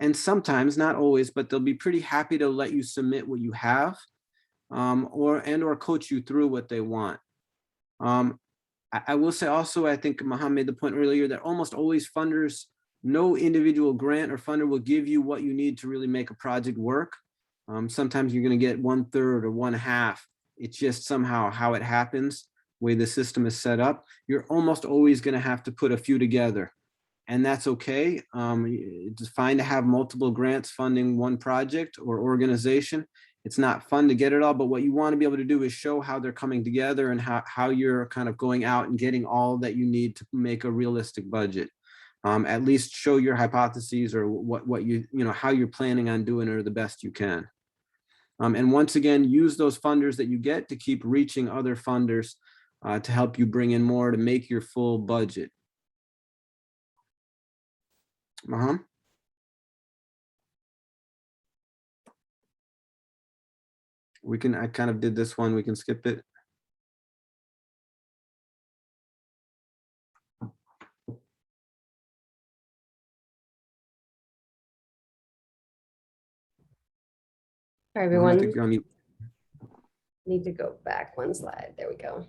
and sometimes, not always, but they'll be pretty happy to let you submit what you have or coach you through what they want. I will say also, I think Maham made the point earlier that almost always funders, no individual grant or funder will give you what you need to really make a project work. Sometimes you're going to get 1/3 or 1/2. It's just somehow how it happens, the way the system is set up. You're almost always going to have to put a few together, and that's okay. It's fine to have multiple grants funding one project or organization. It's not fun to get it all, but what you want to be able to do is show how they're coming together and how you're kind of going out and getting all that you need to make a realistic budget. At least show your hypotheses or what you know, how you're planning on doing it the best you can. And once again, use those funders that you get to keep reaching other funders to help you bring in more to make your full budget. Maham? I kind of did this one, we can skip it. Hi, everyone. I Need to go back one slide. There we go.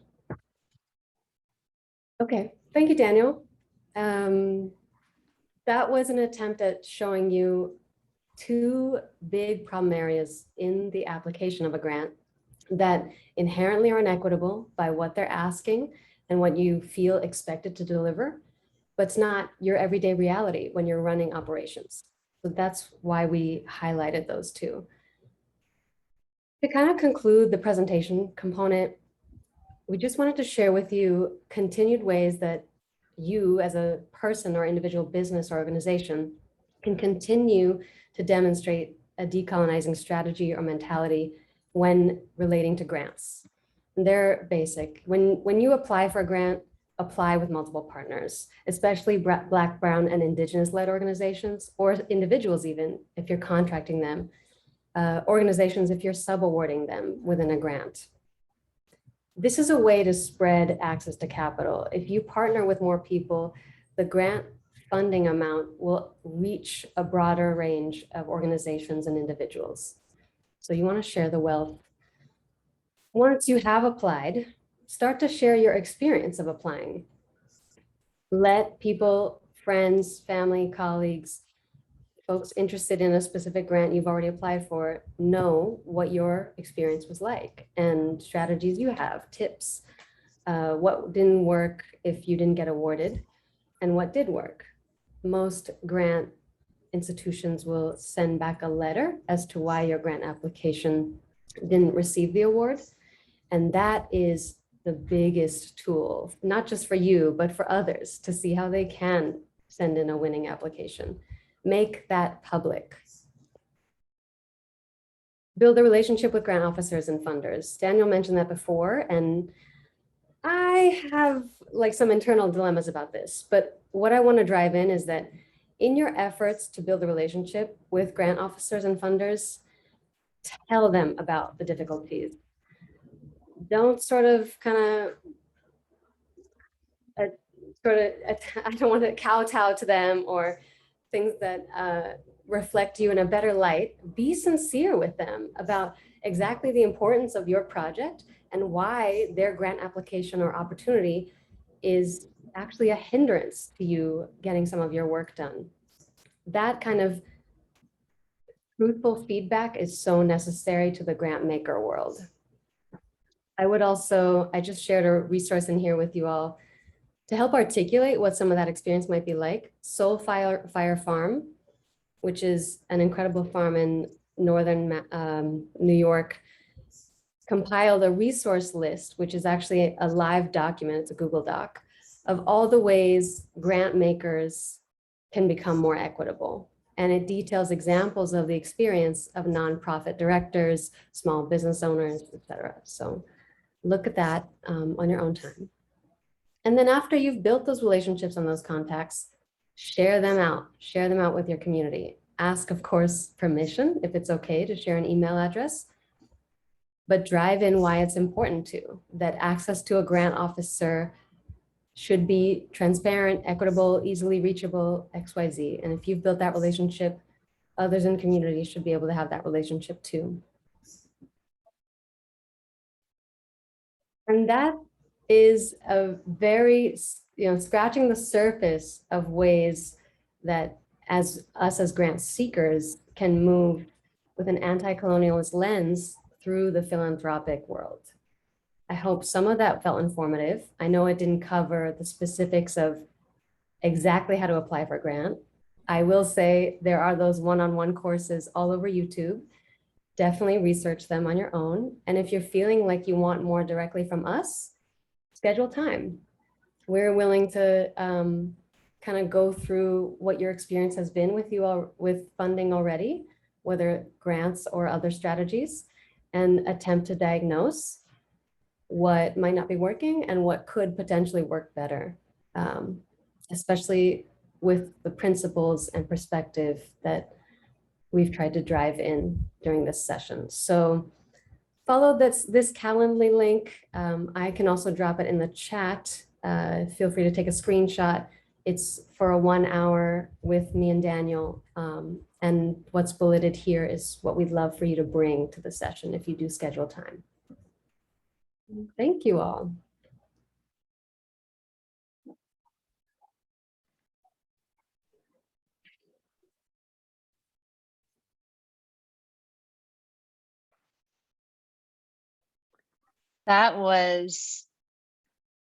Okay, thank you, Daniel. That was an attempt at showing you two big problem areas in the application of a grant that inherently are inequitable by what they're asking and what you feel expected to deliver, but it's not your everyday reality when you're running operations. So that's why we highlighted those two. To kind of conclude the presentation component, we just wanted to share with you continued ways that you as a person or individual business or organization can continue to demonstrate a decolonizing strategy or mentality when relating to grants. And they're basic. When you apply for a grant, apply with multiple partners, especially Black, Brown, and Indigenous-led organizations, or individuals even, if you're contracting them. Organizations if you're subawarding them within a grant. This is a way to spread access to capital. If you partner with more people, the grant funding amount will reach a broader range of organizations and individuals. So you want to share the wealth. Once you have applied, start to share your experience of applying. Let people, friends, family, colleagues, folks interested in a specific grant you've already applied for know what your experience was like and strategies you have, tips, what didn't work if you didn't get awarded and what did work. Most grant institutions will send back a letter as to why your grant application didn't receive the award. And that is the biggest tool, not just for you, but for others to see how they can send in a winning application. Make that public. Build a relationship with grant officers and funders. Daniel mentioned that before, and I have like some internal dilemmas about this, but what I want to drive in is that in your efforts to build a relationship with grant officers and funders, tell them about the difficulties. Don't sort of I don't want to kowtow to them or things that reflect you in a better light. Be sincere with them about exactly the importance of your project and why their grant application or opportunity is actually a hindrance to you getting some of your work done. That kind of truthful feedback is so necessary to the grant maker world. I just shared a resource in here with you all to help articulate what some of that experience might be like. Soul Fire Farm, which is an incredible farm in northern New York, compiled a resource list, which is actually a live document, it's a Google Doc, of all the ways grant makers can become more equitable. and it details examples of the experience of nonprofit directors, small business owners, etc. So look at that on your own time. And then after you've built those relationships and those contacts, share them out with your community. Ask, of course, permission if it's okay to share an email address, but drive in why it's important to, that access to a grant officer should be transparent, equitable, easily reachable, XYZ. And if you've built that relationship, others in community should be able to have that relationship too. And that is a very, scratching the surface of ways that as grant seekers can move with an anti-colonialist lens through the philanthropic world. I hope some of that felt informative. I know it didn't cover the specifics of exactly how to apply for a grant. I will say there are those one-on-one courses all over YouTube. Definitely research them on your own. And if you're feeling like you want more directly from us, schedule time. We're willing to kind of go through what your experience has been with you all with funding already, whether grants or other strategies, and attempt to diagnose what might not be working and what could potentially work better, especially with the principles and perspective that we've tried to drive in during this session. So follow this Calendly link. I can also drop it in the chat. Feel free to take a screenshot. It's for a 1 hour with me and Daniel. And what's bulleted here is what we'd love for you to bring to the session if you do schedule time. Thank you all. That was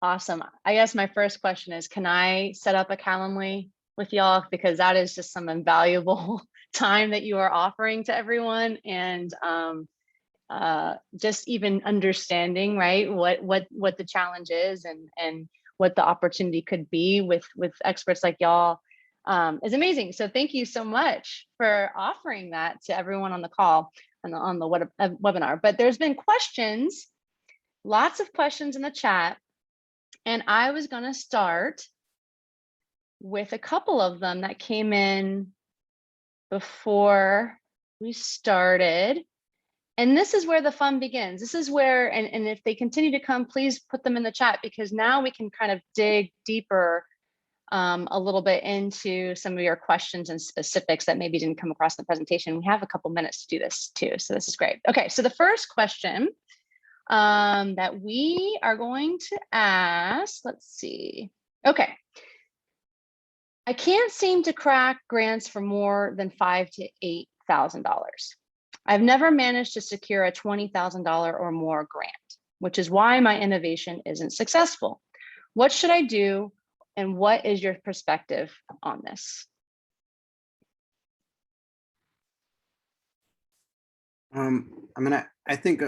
awesome. I guess my first question is, can I set up a Calendly with y'all? Because that is just some invaluable time that you are offering to everyone. And just even understanding, right, what the challenge is and what the opportunity could be with experts like y'all is amazing. So thank you so much for offering that to everyone on the call and on the webinar. But there's been questions, lots of questions in the chat, and I was going to start with a couple of them that came in before we started. And this is where the fun begins. This is where, and if they continue to come, please put them in the chat, because now we can kind of dig deeper a little bit into some of your questions and specifics that maybe didn't come across in the presentation. We have a couple minutes to do this too, so this is great. Okay, so the first question that we are going to ask, let's see. Okay. I can't seem to crack grants for more than $5,000 to $8,000. I've never managed to secure a $20,000 or more grant, which is why my innovation isn't successful. What should I do, and what is your perspective on this? I think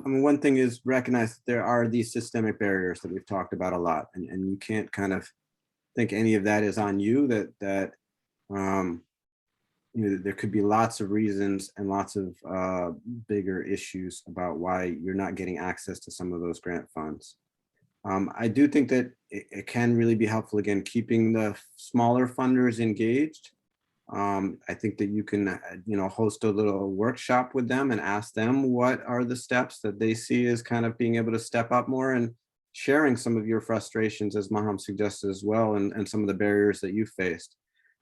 one thing is recognize that there are these systemic barriers that we've talked about a lot, and you can't kind of think any of that is on you. There could be lots of reasons and lots of bigger issues about why you're not getting access to some of those grant funds. I do think that it can really be helpful, again, keeping the smaller funders engaged. I think that you can, host a little workshop with them and ask them what are the steps that they see as kind of being able to step up more, and sharing some of your frustrations, as Maham suggested as well, and some of the barriers that you faced.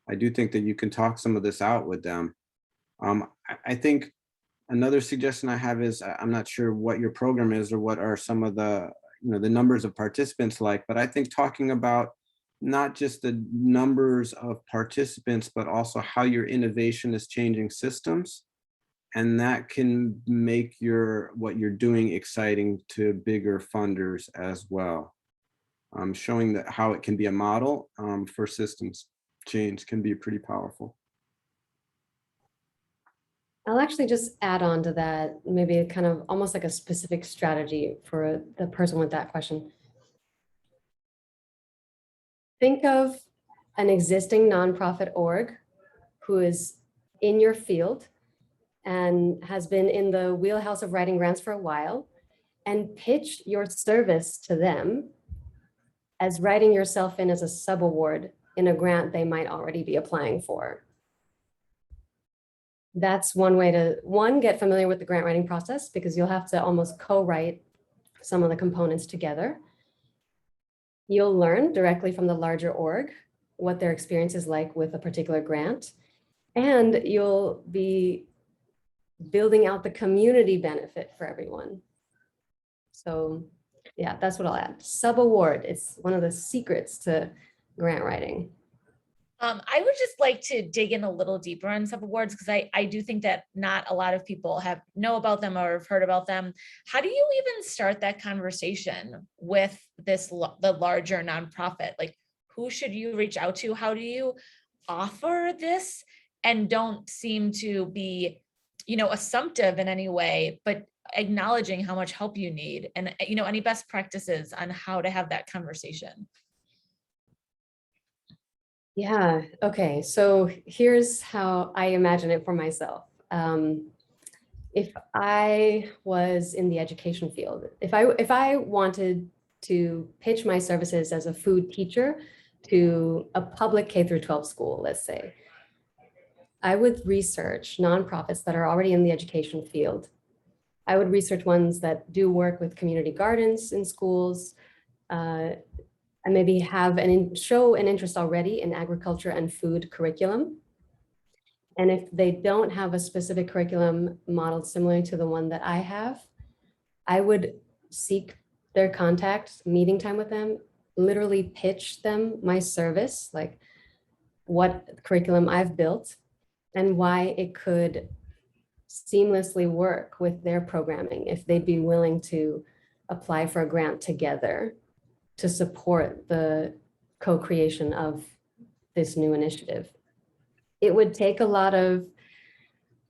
I do think that you can talk some of this out with them. I think another suggestion I have is, I'm not sure what your program is or what are some of the, the numbers of participants like, but I think talking about not just the numbers of participants, but also how your innovation is changing systems. And that can make what you're doing exciting to bigger funders as well. Showing that how it can be a model for systems change can be pretty powerful. I'll actually just add on to that, maybe kind of almost like a specific strategy for the person with that question. Think of an existing nonprofit org who is in your field and has been in the wheelhouse of writing grants for a while, and pitch your service to them as writing yourself in as a sub-award in a grant they might already be applying for. That's one way to, get familiar with the grant writing process, because you'll have to almost co-write some of the components together. You'll learn directly from the larger org what their experience is like with a particular grant, and you'll be building out the community benefit for everyone. So yeah, that's what I'll add. Sub-award, it's one of the secrets to grant writing. I would just like to dig in a little deeper on sub-awards, because I do think that not a lot of people know about them or have heard about them. How do you even start that conversation with the larger nonprofit? Like, who should you reach out to? How do you offer this and don't seem to be, assumptive in any way, but acknowledging how much help you need, and, any best practices on how to have that conversation? Yeah, okay. So here's how I imagine it for myself. If I was in the education field, if I wanted to pitch my services as a food teacher to a public K through 12 school, let's say, I would research nonprofits that are already in the education field. I would research ones that do work with community gardens in schools, and maybe have show an interest already in agriculture and food curriculum. And if they don't have a specific curriculum modeled similar to the one that I have, I would seek their contact, meeting time with them, literally pitch them my service, like what curriculum I've built and why it could seamlessly work with their programming, if they'd be willing to apply for a grant together to support the co-creation of this new initiative. It would take a lot of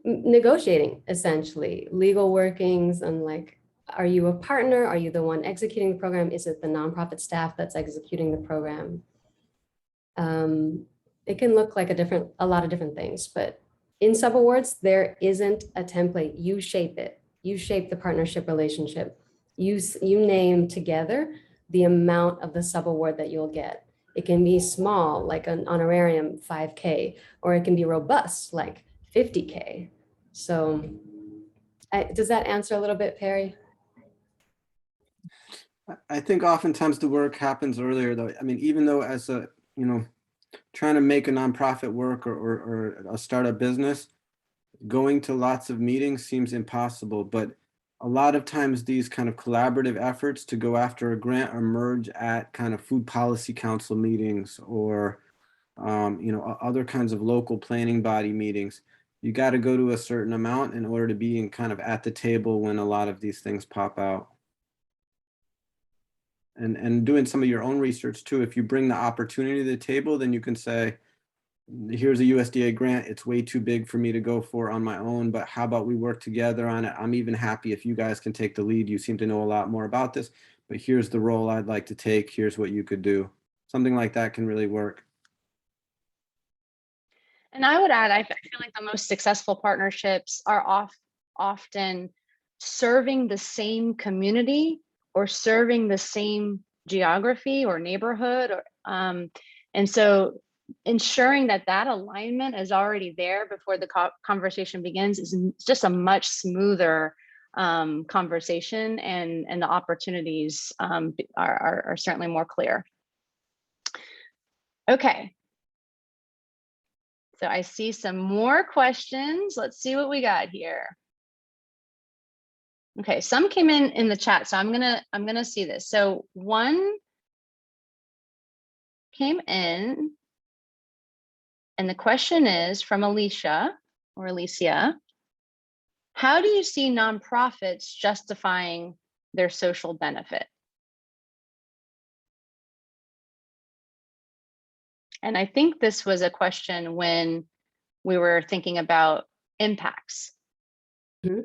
negotiating, essentially, legal workings, and like, are you a partner? Are you the one executing the program? Is it the nonprofit staff that's executing the program? It can look like a lot of different things, but in sub-awards, there isn't a template. You shape it. You shape the partnership relationship. You name together the amount of the sub-award that you'll get. It can be small, like an honorarium, 5K, or it can be robust, like 50K. So does that answer a little bit, Perry? I think oftentimes the work happens earlier, though. I mean, even though as a, trying to make a nonprofit work or a startup business, going to lots of meetings seems impossible. But a lot of times these kind of collaborative efforts to go after a grant emerge at kind of food policy council meetings or, other kinds of local planning body meetings. You got to go to a certain amount in order to be in kind of at the table when a lot of these things pop out. And doing some of your own research too. If you bring the opportunity to the table, then you can say, here's a USDA grant. It's way too big for me to go for on my own, but how about we work together on it? I'm even happy if you guys can take the lead. You seem to know a lot more about this, but here's the role I'd like to take. Here's what you could do. Something like that can really work. And I would add, I feel like the most successful partnerships are often serving the same community or serving the same geography or neighborhood. And so ensuring that alignment is already there before the conversation begins is just a much smoother conversation, and the opportunities are certainly more clear. Okay. So I see some more questions. Let's see what we got here. Okay, some came in the chat, so I'm gonna see this. So one came in, and the question is from Alicia. How do you see nonprofits justifying their social benefit? And I think this was a question when we were thinking about impacts. Mm-hmm.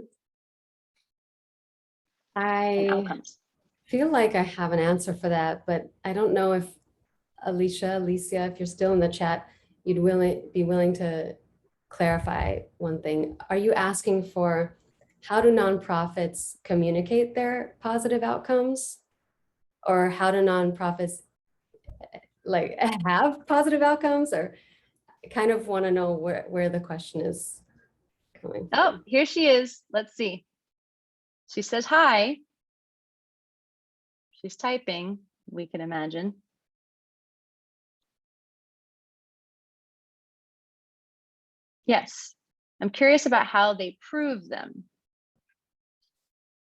And outcomes. Feel like I have an answer for that, but I don't know if Alicia, if you're still in the chat, you'd be willing to clarify one thing. Are you asking for how do nonprofits communicate their positive outcomes? Or how do nonprofits like have positive outcomes? Or I kind of want to know where the question is coming Oh, from. here she is. Let's see. She says hi. She's typing, we can imagine. Yes, I'm curious about how they prove them.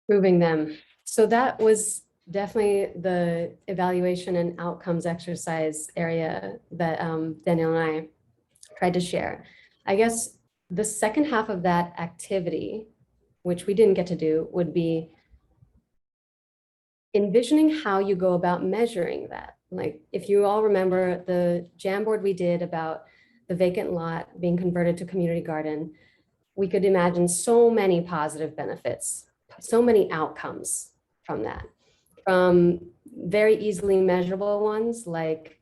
Proving them. So that was definitely the evaluation and outcomes exercise area that Daniel and I tried to share. I guess the second half of that activity, which we didn't get to do, would be envisioning how you go about measuring that. Like if you all remember the Jamboard we did about the vacant lot being converted to community garden, we could imagine so many positive benefits, so many outcomes from that. From very easily measurable ones like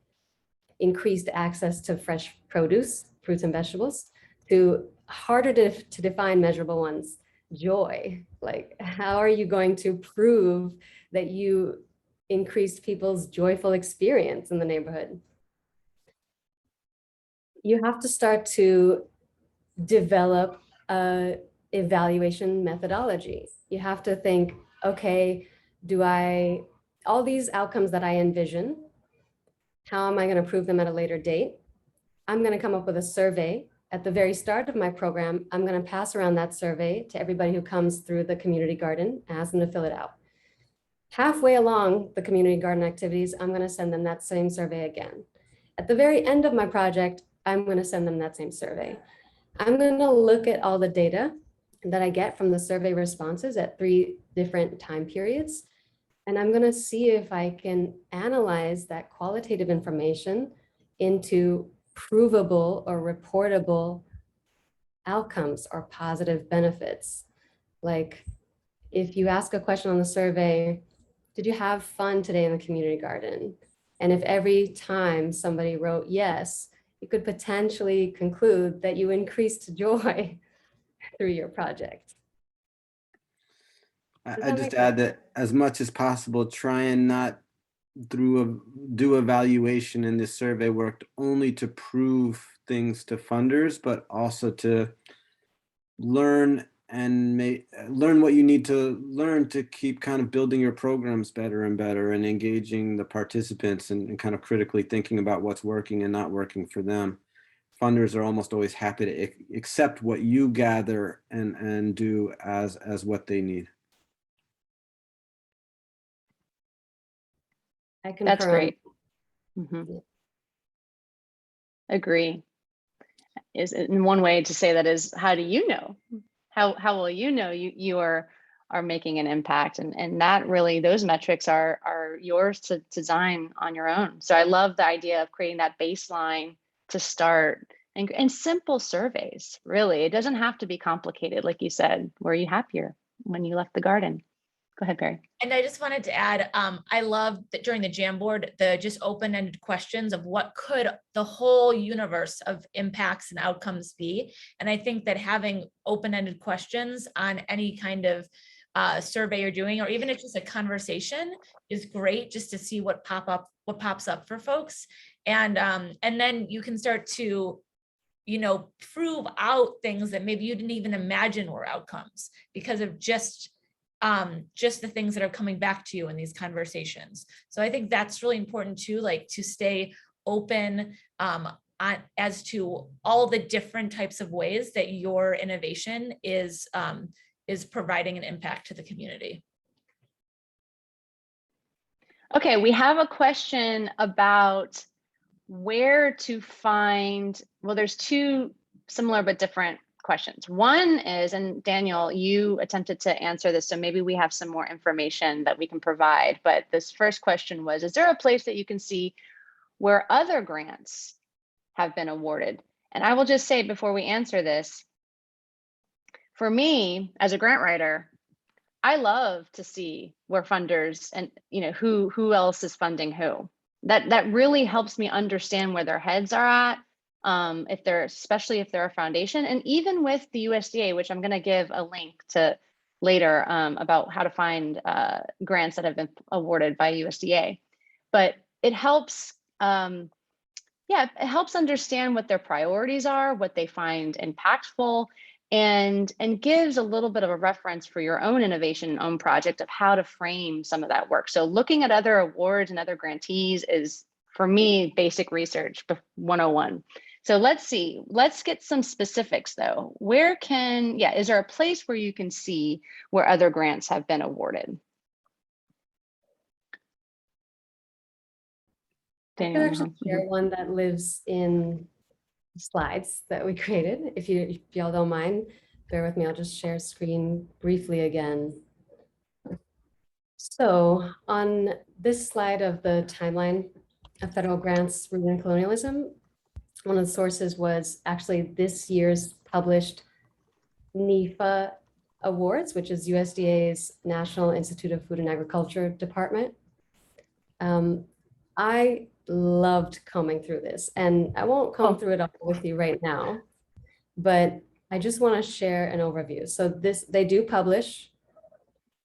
increased access to fresh produce, fruits and vegetables, to harder to define measurable ones, joy. Like how are you going to prove that you increased people's joyful experience in the neighborhood? You have to start to develop a evaluation methodology. You have to think, okay, all these outcomes that I envision, how am I going to prove them at a later date? I'm going to come up with a survey. At the very start of my program, I'm going to pass around that survey to everybody who comes through the community garden, ask them to fill it out. Halfway along the community garden activities, I'm going to send them that same survey again. At the very end of my project, I'm going to send them that same survey. I'm going to look at all the data that I get from the survey responses at 3 different time periods. And I'm going to see if I can analyze that qualitative information into provable or reportable outcomes or positive benefits. Like if you ask a question on the survey, did you have fun today in the community garden? And if every time somebody wrote yes, you could potentially conclude that you increased joy through your project. I just add that as much as possible, try and not do evaluation in this survey work only to prove things to funders, but also to learn what you need to learn to keep kind of building your programs better and better and engaging the participants and kind of critically thinking about what's working and not working for them. Funders are almost always happy to accept what you gather and do as what they need. I confirm. That's great. Agree. Is in one way to say that is, how do you know? How will you know you are making an impact? And that really, those metrics are yours to design on your own. So I love the idea of creating that baseline to start, and simple surveys, really. It doesn't have to be complicated. Like you said, were you happier when you left the garden? Go ahead, Perry. And I just wanted to add, I love that during the Jamboard, the just open-ended questions of what could the whole universe of impacts and outcomes be. And I think that having open-ended questions on any kind of survey you're doing, or even if it's just a conversation, is great just to see what pops up for folks. And then you can start to, prove out things that maybe you didn't even imagine were outcomes because of just the things that are coming back to you in these conversations. So I think that's really important too, like to stay open as to all the different types of ways that your innovation is providing an impact to the community. Okay, we have a question about where to find, well, there's 2 similar but different questions. One is, and Daniel, you attempted to answer this, so maybe we have some more information that we can provide. But this first question was, is there a place that you can see where other grants have been awarded? And I will just say before we answer this, for me as a grant writer, I love to see where funders and who else is funding who. That really helps me understand where their heads are at especially if they're a foundation, and even with the USDA, which I'm going to give a link to later about how to find grants that have been awarded by USDA. But it helps, it helps understand what their priorities are, what they find impactful, and gives a little bit of a reference for your own innovation, own project of how to frame some of that work. So looking at other awards and other grantees is, for me, basic research 101. So let's see, let's get some specifics though. Is there a place where you can see where other grants have been awarded? I could actually share one that lives in slides that we created. If y'all don't mind, bear with me. I'll just share screen briefly again. So on this slide of the timeline of federal grants rooted in colonialism, one of the sources was actually this year's published NIFA awards, which is USDA's National Institute of Food and Agriculture Department. I loved combing through this, and I won't comb through it all with you right now, but I just want to share an overview. So they do publish,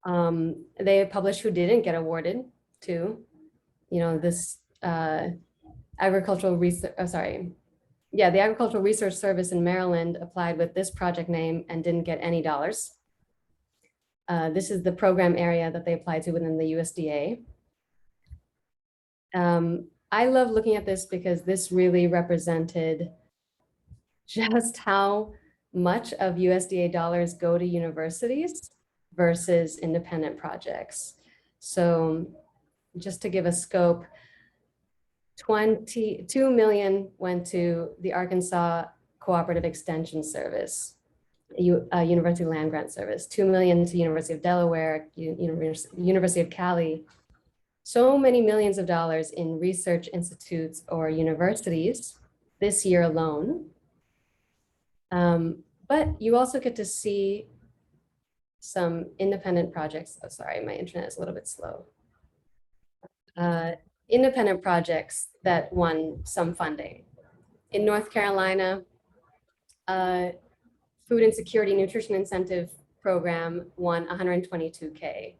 they publish who didn't get awarded to, this agricultural research, the Agricultural Research Service in Maryland applied with this project name and didn't get any dollars. This is the program area that they applied to within the USDA. I love looking at this because this really represented just how much of USDA dollars go to universities versus independent projects. So just to give a scope, 22 million went to the Arkansas Cooperative Extension Service, University Land Grant Service, 2 million to University of Delaware, University of Cali. So many millions of dollars in research institutes or universities this year alone. But you also get to see some independent projects. Oh, sorry, my internet is a little bit slow. Independent projects that won some funding. In North Carolina, Food Insecurity Nutrition Incentive Program won $122K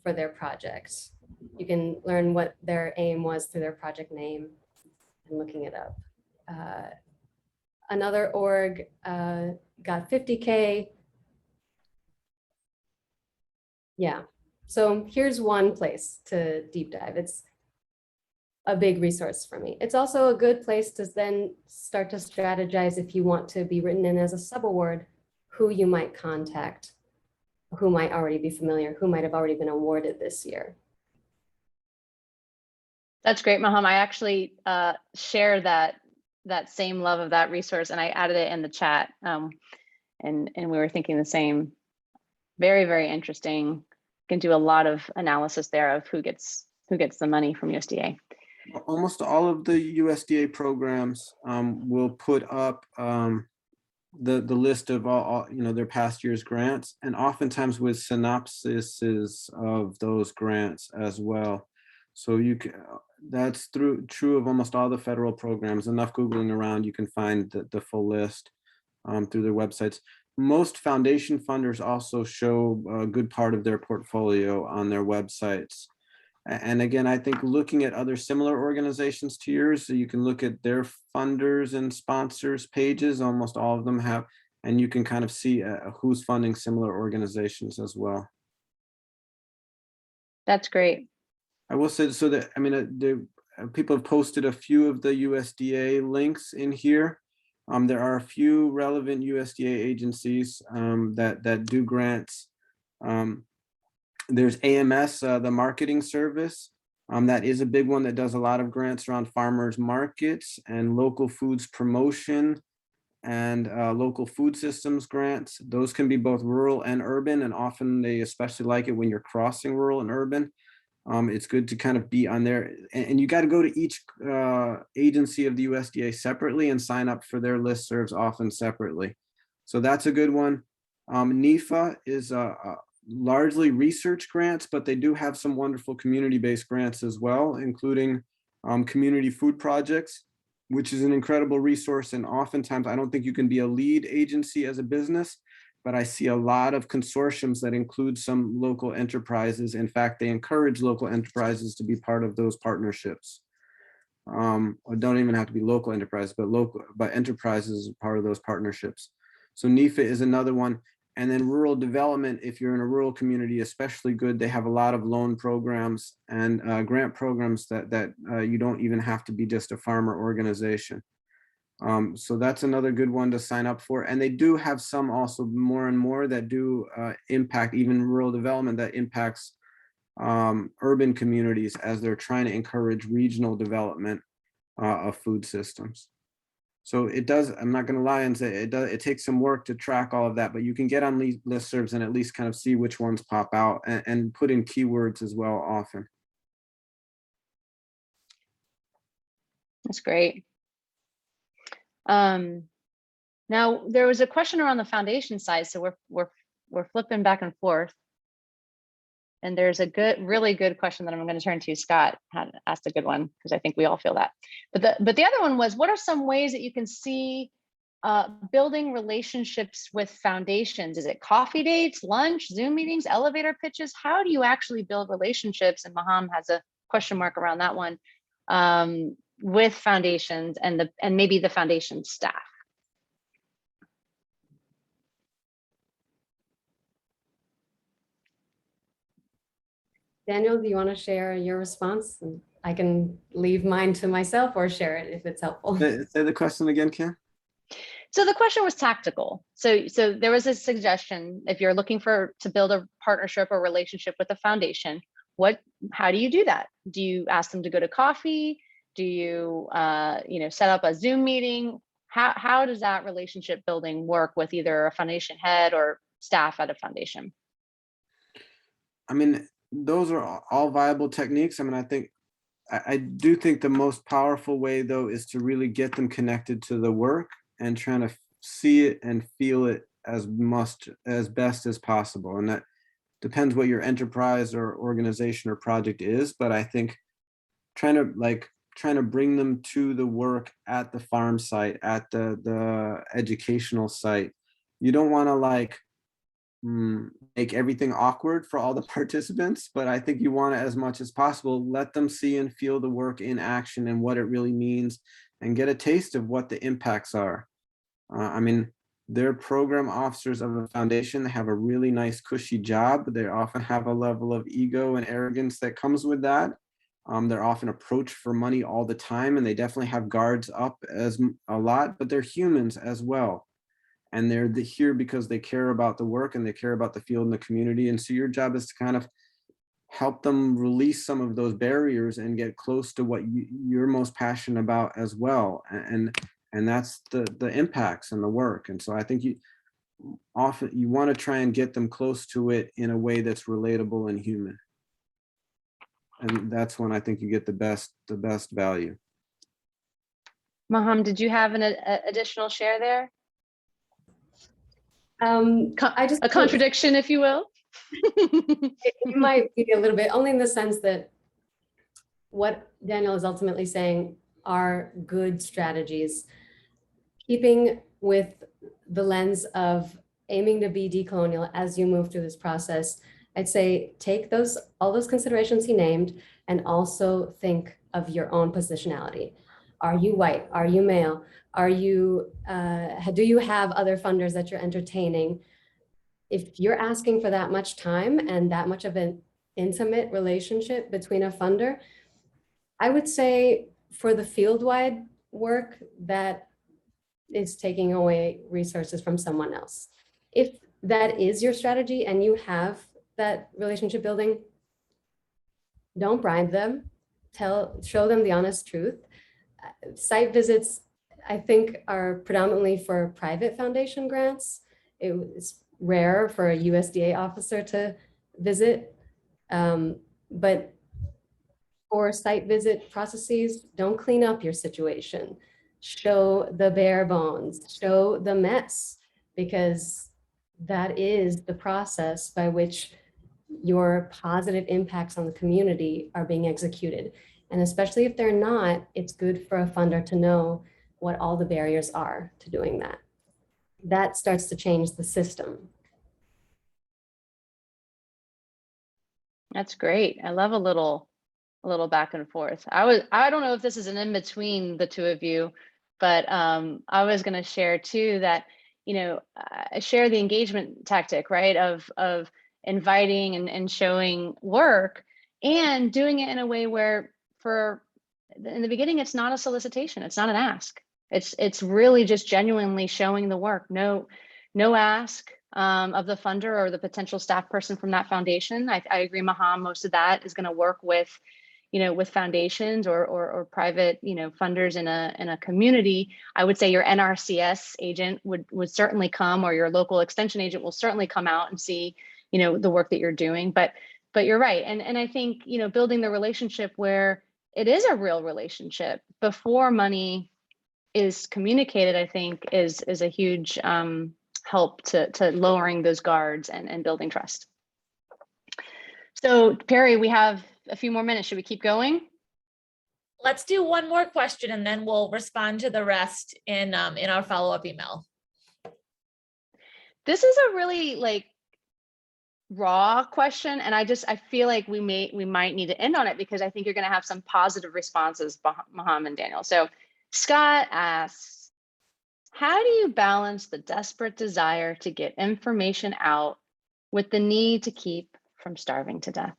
for their projects. You can learn what their aim was through their project name and looking it up. Another org got $50K. Yeah, so here's one place to deep dive. It's a big resource for me. It's also a good place to then start to strategize if you want to be written in as a subaward, who you might contact, who might already be familiar, who might have already been awarded this year. That's great, Maham. I actually share that same love of that resource, and I added it in the chat, and we were thinking the same. Very, very interesting. Can do a lot of analysis there of who gets the money from USDA. Almost all of the USDA programs will put up the list of all their past year's grants, and oftentimes with synopsises of those grants as well. So you can, that's true of almost all the federal programs. Enough Googling around, you can find the full list through their websites. Most foundation funders also show a good part of their portfolio on their websites. And again, I think looking at other similar organizations to yours, so you can look at their funders and sponsors pages, almost all of them have, and you can kind of see who's funding similar organizations as well. That's great. I will say, so that, I mean, the people have posted a few of the USDA links in here. There are a few relevant USDA agencies that do grants. There's AMS, the marketing service. That is a big one that does a lot of grants around farmers markets and local foods promotion and local food systems grants. Those can be both rural and urban, and often they especially like it when you're crossing rural and urban. It's good to kind of be on there, and you got to go to each agency of the USDA separately and sign up for their listservs often separately. So that's a good one. NIFA is largely research grants, but they do have some wonderful community-based grants as well, including community food projects. which is an incredible resource. And oftentimes, I don't think you can be a lead agency as a business, but I see a lot of consortiums that include some local enterprises. In fact, they encourage local enterprises to be part of those partnerships. Or don't even have to be local enterprises, but enterprises are part of those partnerships. So NEFA is another one. And then rural development, if you're in a rural community, especially good. They have a lot of loan programs and grant programs that you don't even have to be just a farmer organization. So that's another good one to sign up for. And they do have some also more and more that do impact even rural development that impacts urban communities as they're trying to encourage regional development of food systems. So it does, I'm not going to lie and say it takes some work to track all of that, but you can get on listservs and at least kind of see which ones pop out and put in keywords as well often. That's great. Now there was a question around the foundation side, so we're flipping back and forth. And there's a really good question that I'm going to turn to. Scott had asked a good one because I think we all feel that. But the other one was, what are some ways that you can see building relationships with foundations? Is it coffee dates, lunch, Zoom meetings, elevator pitches? How do you actually build relationships? And Maham has a question mark around that one with foundations and maybe the foundation staff. Daniel, do you want to share your response? And I can leave mine to myself or share it if it's helpful. Say the question again, Kim. So the question was tactical. So there was a suggestion, if you're looking to build a partnership or relationship with a foundation, how do you do that? Do you ask them to go to coffee? Do you, set up a Zoom meeting? How does that relationship building work with either a foundation head or staff at a foundation? I mean, those are all viable techniques. I mean, I do think the most powerful way though is to really get them connected to the work and trying to see it and feel it as best as possible. And that depends what your enterprise or organization or project is. But I think trying to bring them to the work at the farm site, at the educational site. You don't want to make everything awkward for all the participants, but I think you want to, as much as possible, let them see and feel the work in action and what it really means and get a taste of what the impacts are. I mean, they're program officers of a foundation. They have a really nice, cushy job. They often have a level of ego and arrogance that comes with that. They're often approached for money all the time, and they definitely have guards up as a lot, but they're humans as well. And they're here because they care about the work and they care about the field and the community. And so your job is to kind of help them release some of those barriers and get close to what you're most passionate about as well. And that's the impacts and the work. And so I think you want to try and get them close to it in a way that's relatable and human. And that's when I think you get the best value. Maham, did you have an additional share there? A contradiction, if you will. It might be a little bit, only in the sense that what Daniel is ultimately saying are good strategies, keeping with the lens of aiming to be decolonial as you move through this process. I'd say take all those considerations he named and also think of your own positionality. Are you white? Are you male? Are you, do you have other funders that you're entertaining? If you're asking for that much time and that much of an intimate relationship between a funder, I would say for the field-wide work, that is taking away resources from someone else. If that is your strategy and you have that relationship building, don't bribe them, show them the honest truth. Site visits, I think, are predominantly for private foundation grants. It's rare for a USDA officer to visit, but for site visit processes, don't clean up your situation. Show the bare bones, show the mess, because that is the process by which your positive impacts on the community are being executed. And especially if they're not, it's good for a funder to know what all the barriers are to doing that. That starts to change the system. That's great. I love a little back and forth. I don't know if this is an in between the two of you, but I was going to share too that, you know, I share the engagement tactic, right? Of inviting and showing work and doing it in a way where in the beginning, it's not a solicitation. It's not an ask. It's really just genuinely showing the work. No ask of the funder or the potential staff person from that foundation. I agree, Maham, most of that is going to work with, you know, with foundations or private, you know, funders in a community. I would say your NRCS agent would certainly come, or your local extension agent will certainly come out and see, you know, the work that you're doing. But you're right. And I think, you know, building the relationship where it is a real relationship before money is communicated, I think is a huge help to lowering those guards and building trust. So Perry, we have a few more minutes. Should we keep going? Let's do one more question and then we'll respond to the rest in our follow-up email. This is a really like raw question, and I feel like we might need to end on it because I think you're going to have some positive responses, Maham and Daniel. So Scott asks, how do you balance the desperate desire to get information out with the need to keep from starving to death?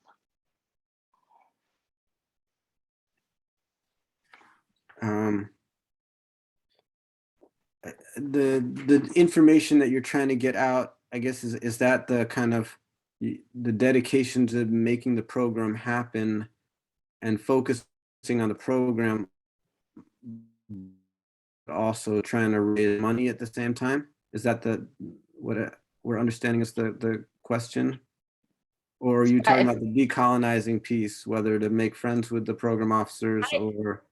The information that you're trying to get out, I guess, is that the kind of the dedication to making the program happen and focusing on the program, also trying to raise money at the same time? Is that what we're understanding is the question? Or are you talking about the decolonizing piece, whether to make friends with the program officers or?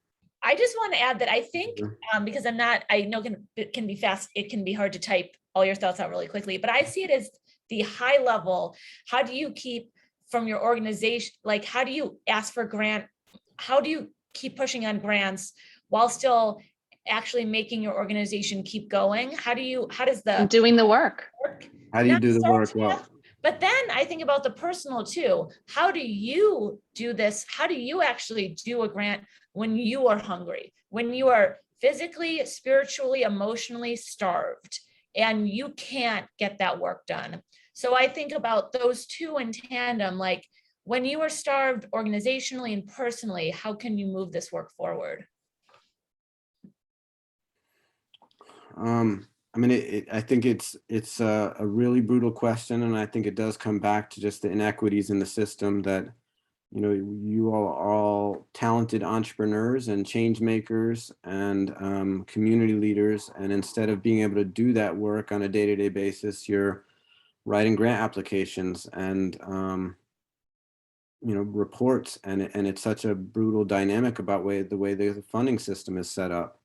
I just want to add that I think, because I know it can be fast, it can be hard to type all your thoughts out really quickly, but I see it as the high level. How do you keep from your organization, like how do you ask for grant? How do you keep pushing on grants while still actually making your organization keep going? How does the doing the work? How do you do the work well? But then I think about the personal too. How do you do this? How do you actually do a grant when you are hungry, when you are physically, spiritually, emotionally starved, and you can't get that work done? So I think about those two in tandem, like when you are starved organizationally and personally, how can you move this work forward? I mean, I think it's a really brutal question, and I think it does come back to just the inequities in the system that, you know, you all are all talented entrepreneurs and change makers and community leaders, and instead of being able to do that work on a day-to-day basis, you're writing grant applications and you know, reports, and it's such a brutal dynamic about the way the funding system is set up.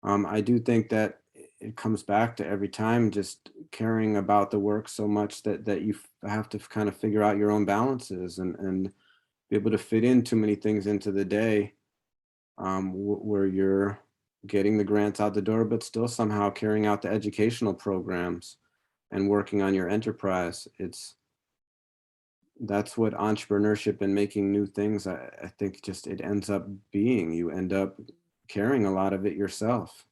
I do think that it comes back to every time just caring about the work so much that you have to kind of figure out your own balances and be able to fit in too many things into the day, where you're getting the grants out the door, but still somehow carrying out the educational programs and working on your enterprise. That's what entrepreneurship and making new things, I think just it ends up being. You end up carrying a lot of it yourself.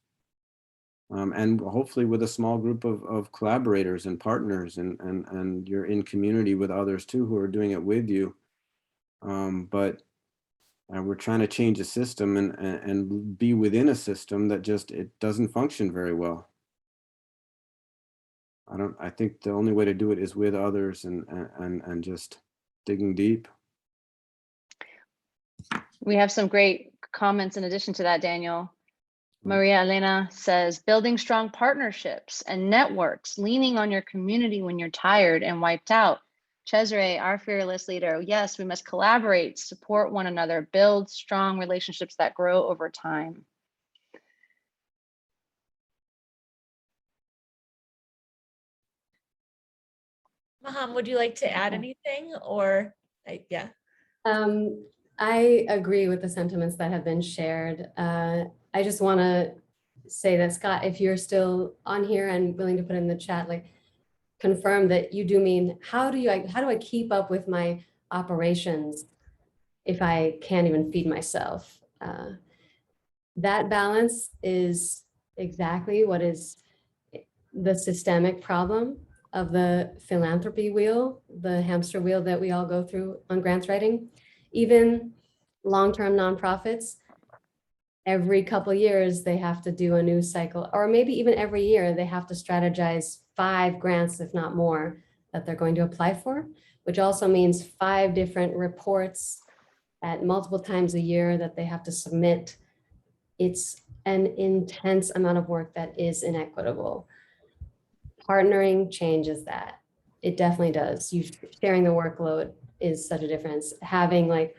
And hopefully with a small group of collaborators and partners, and you're in community with others too who are doing it with you. But we're trying to change a system and be within a system that just, it doesn't function very well. I think the only way to do it is with others and just digging deep. We have some great comments in addition to that, Daniel. Maria Elena says, building strong partnerships and networks, leaning on your community when you're tired and wiped out. Cesare, our fearless leader, yes, we must collaborate, support one another, build strong relationships that grow over time. Maham, would you like to add anything or yeah? I agree with the sentiments that have been shared. I just want to say that, Scott, if you're still on here and willing to put in the chat, like confirm that you do mean, how do I keep up with my operations if I can't even feed myself? That balance is exactly what is the systemic problem of the philanthropy wheel, the hamster wheel that we all go through on grants writing. Even long-term nonprofits, every couple of years, they have to do a new cycle, or maybe even every year, they have to strategize 5 grants, if not more, that they're going to apply for, which also means 5 different reports at multiple times a year that they have to submit. It's an intense amount of work that is inequitable. Partnering changes that. It definitely does. You sharing the workload is such a difference. Having like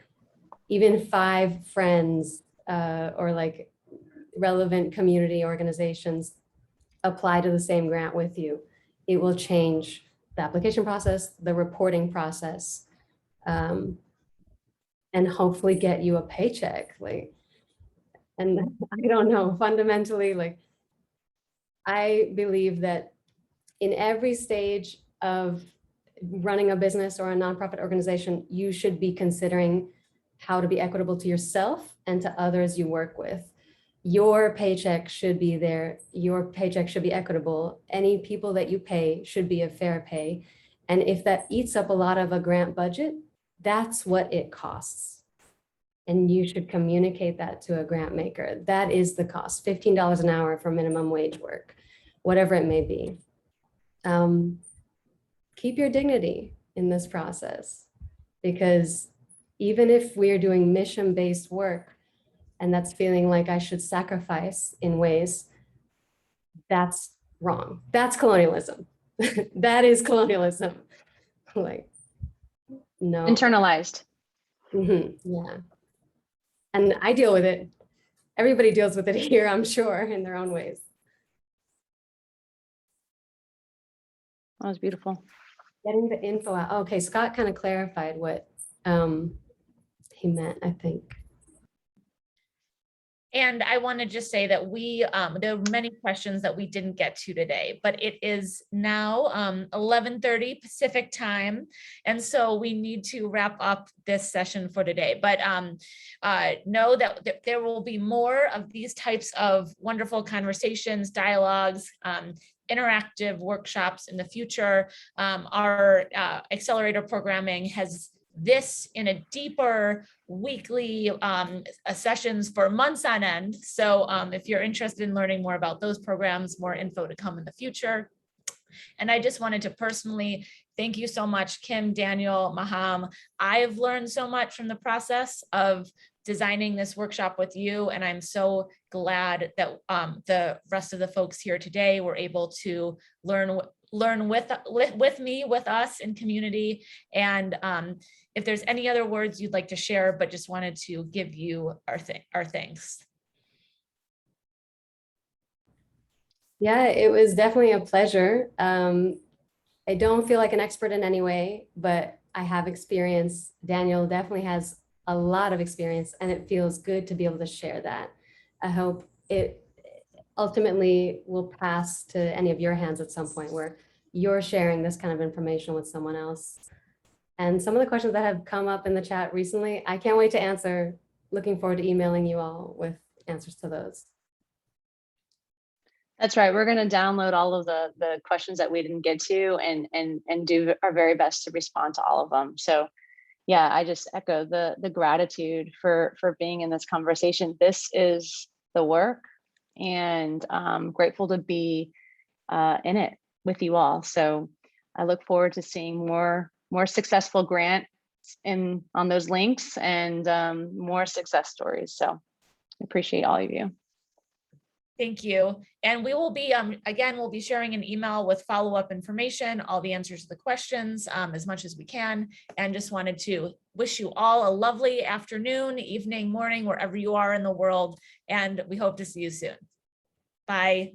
even 5 friends or like relevant community organizations apply to the same grant with you, it will change the application process, the reporting process, and hopefully get you a paycheck. Like, and I don't know, fundamentally, like, I believe that in every stage of running a business or a nonprofit organization, you should be considering how to be equitable to yourself and to others you work with. Your paycheck should be there. Your paycheck should be equitable. Any people that you pay should be a fair pay. And if that eats up a lot of a grant budget, that's what it costs. And you should communicate that to a grant maker. That is the cost, $15 an hour for minimum wage work, whatever it may be. Keep your dignity in this process, because even if we're doing mission-based work and that's feeling like I should sacrifice in ways, that's wrong. That's colonialism. That is colonialism. Like, no. Internalized. Yeah. And I deal with it. Everybody deals with it here, I'm sure, in their own ways. That was beautiful. Getting the info out. Okay, Scott kind of clarified what he meant, I think. And I want to just say that there are many questions that we didn't get to today, but it is now 11:30 Pacific time. And so we need to wrap up this session for today. But know that there will be more of these types of wonderful conversations, dialogues, interactive workshops in the future. Our accelerator programming has this in a deeper weekly sessions for months on end. So if you're interested in learning more about those programs, more info to come in the future. And I just wanted to personally thank you so much, Kim, Daniel, Maham. I've learned so much from the process of designing this workshop with you, and I'm so glad that the rest of the folks here today were able to learn with me, with us in community. And if there's any other words you'd like to share, but just wanted to give you our thanks. Yeah, it was definitely a pleasure. I don't feel like an expert in any way, but I have experience. Daniel definitely has a lot of experience, and it feels good to be able to share that. I hope it ultimately will pass to any of your hands at some point where you're sharing this kind of information with someone else. And some of the questions that have come up in the chat recently, I can't wait to answer. Looking forward to emailing you all with answers to those. That's right. We're going to download all of the questions that we didn't get to and do our very best to respond to all of them. So yeah, I just echo the gratitude for being in this conversation. This is the work, and I'm grateful to be in it with you all. So I look forward to seeing more successful grants on those links and more success stories. So I appreciate all of you. Thank you. And we will be, again, we'll be sharing an email with follow-up information, all the answers to the questions as much as we can. And just wanted to wish you all a lovely afternoon, evening, morning, wherever you are in the world. And we hope to see you soon. Bye.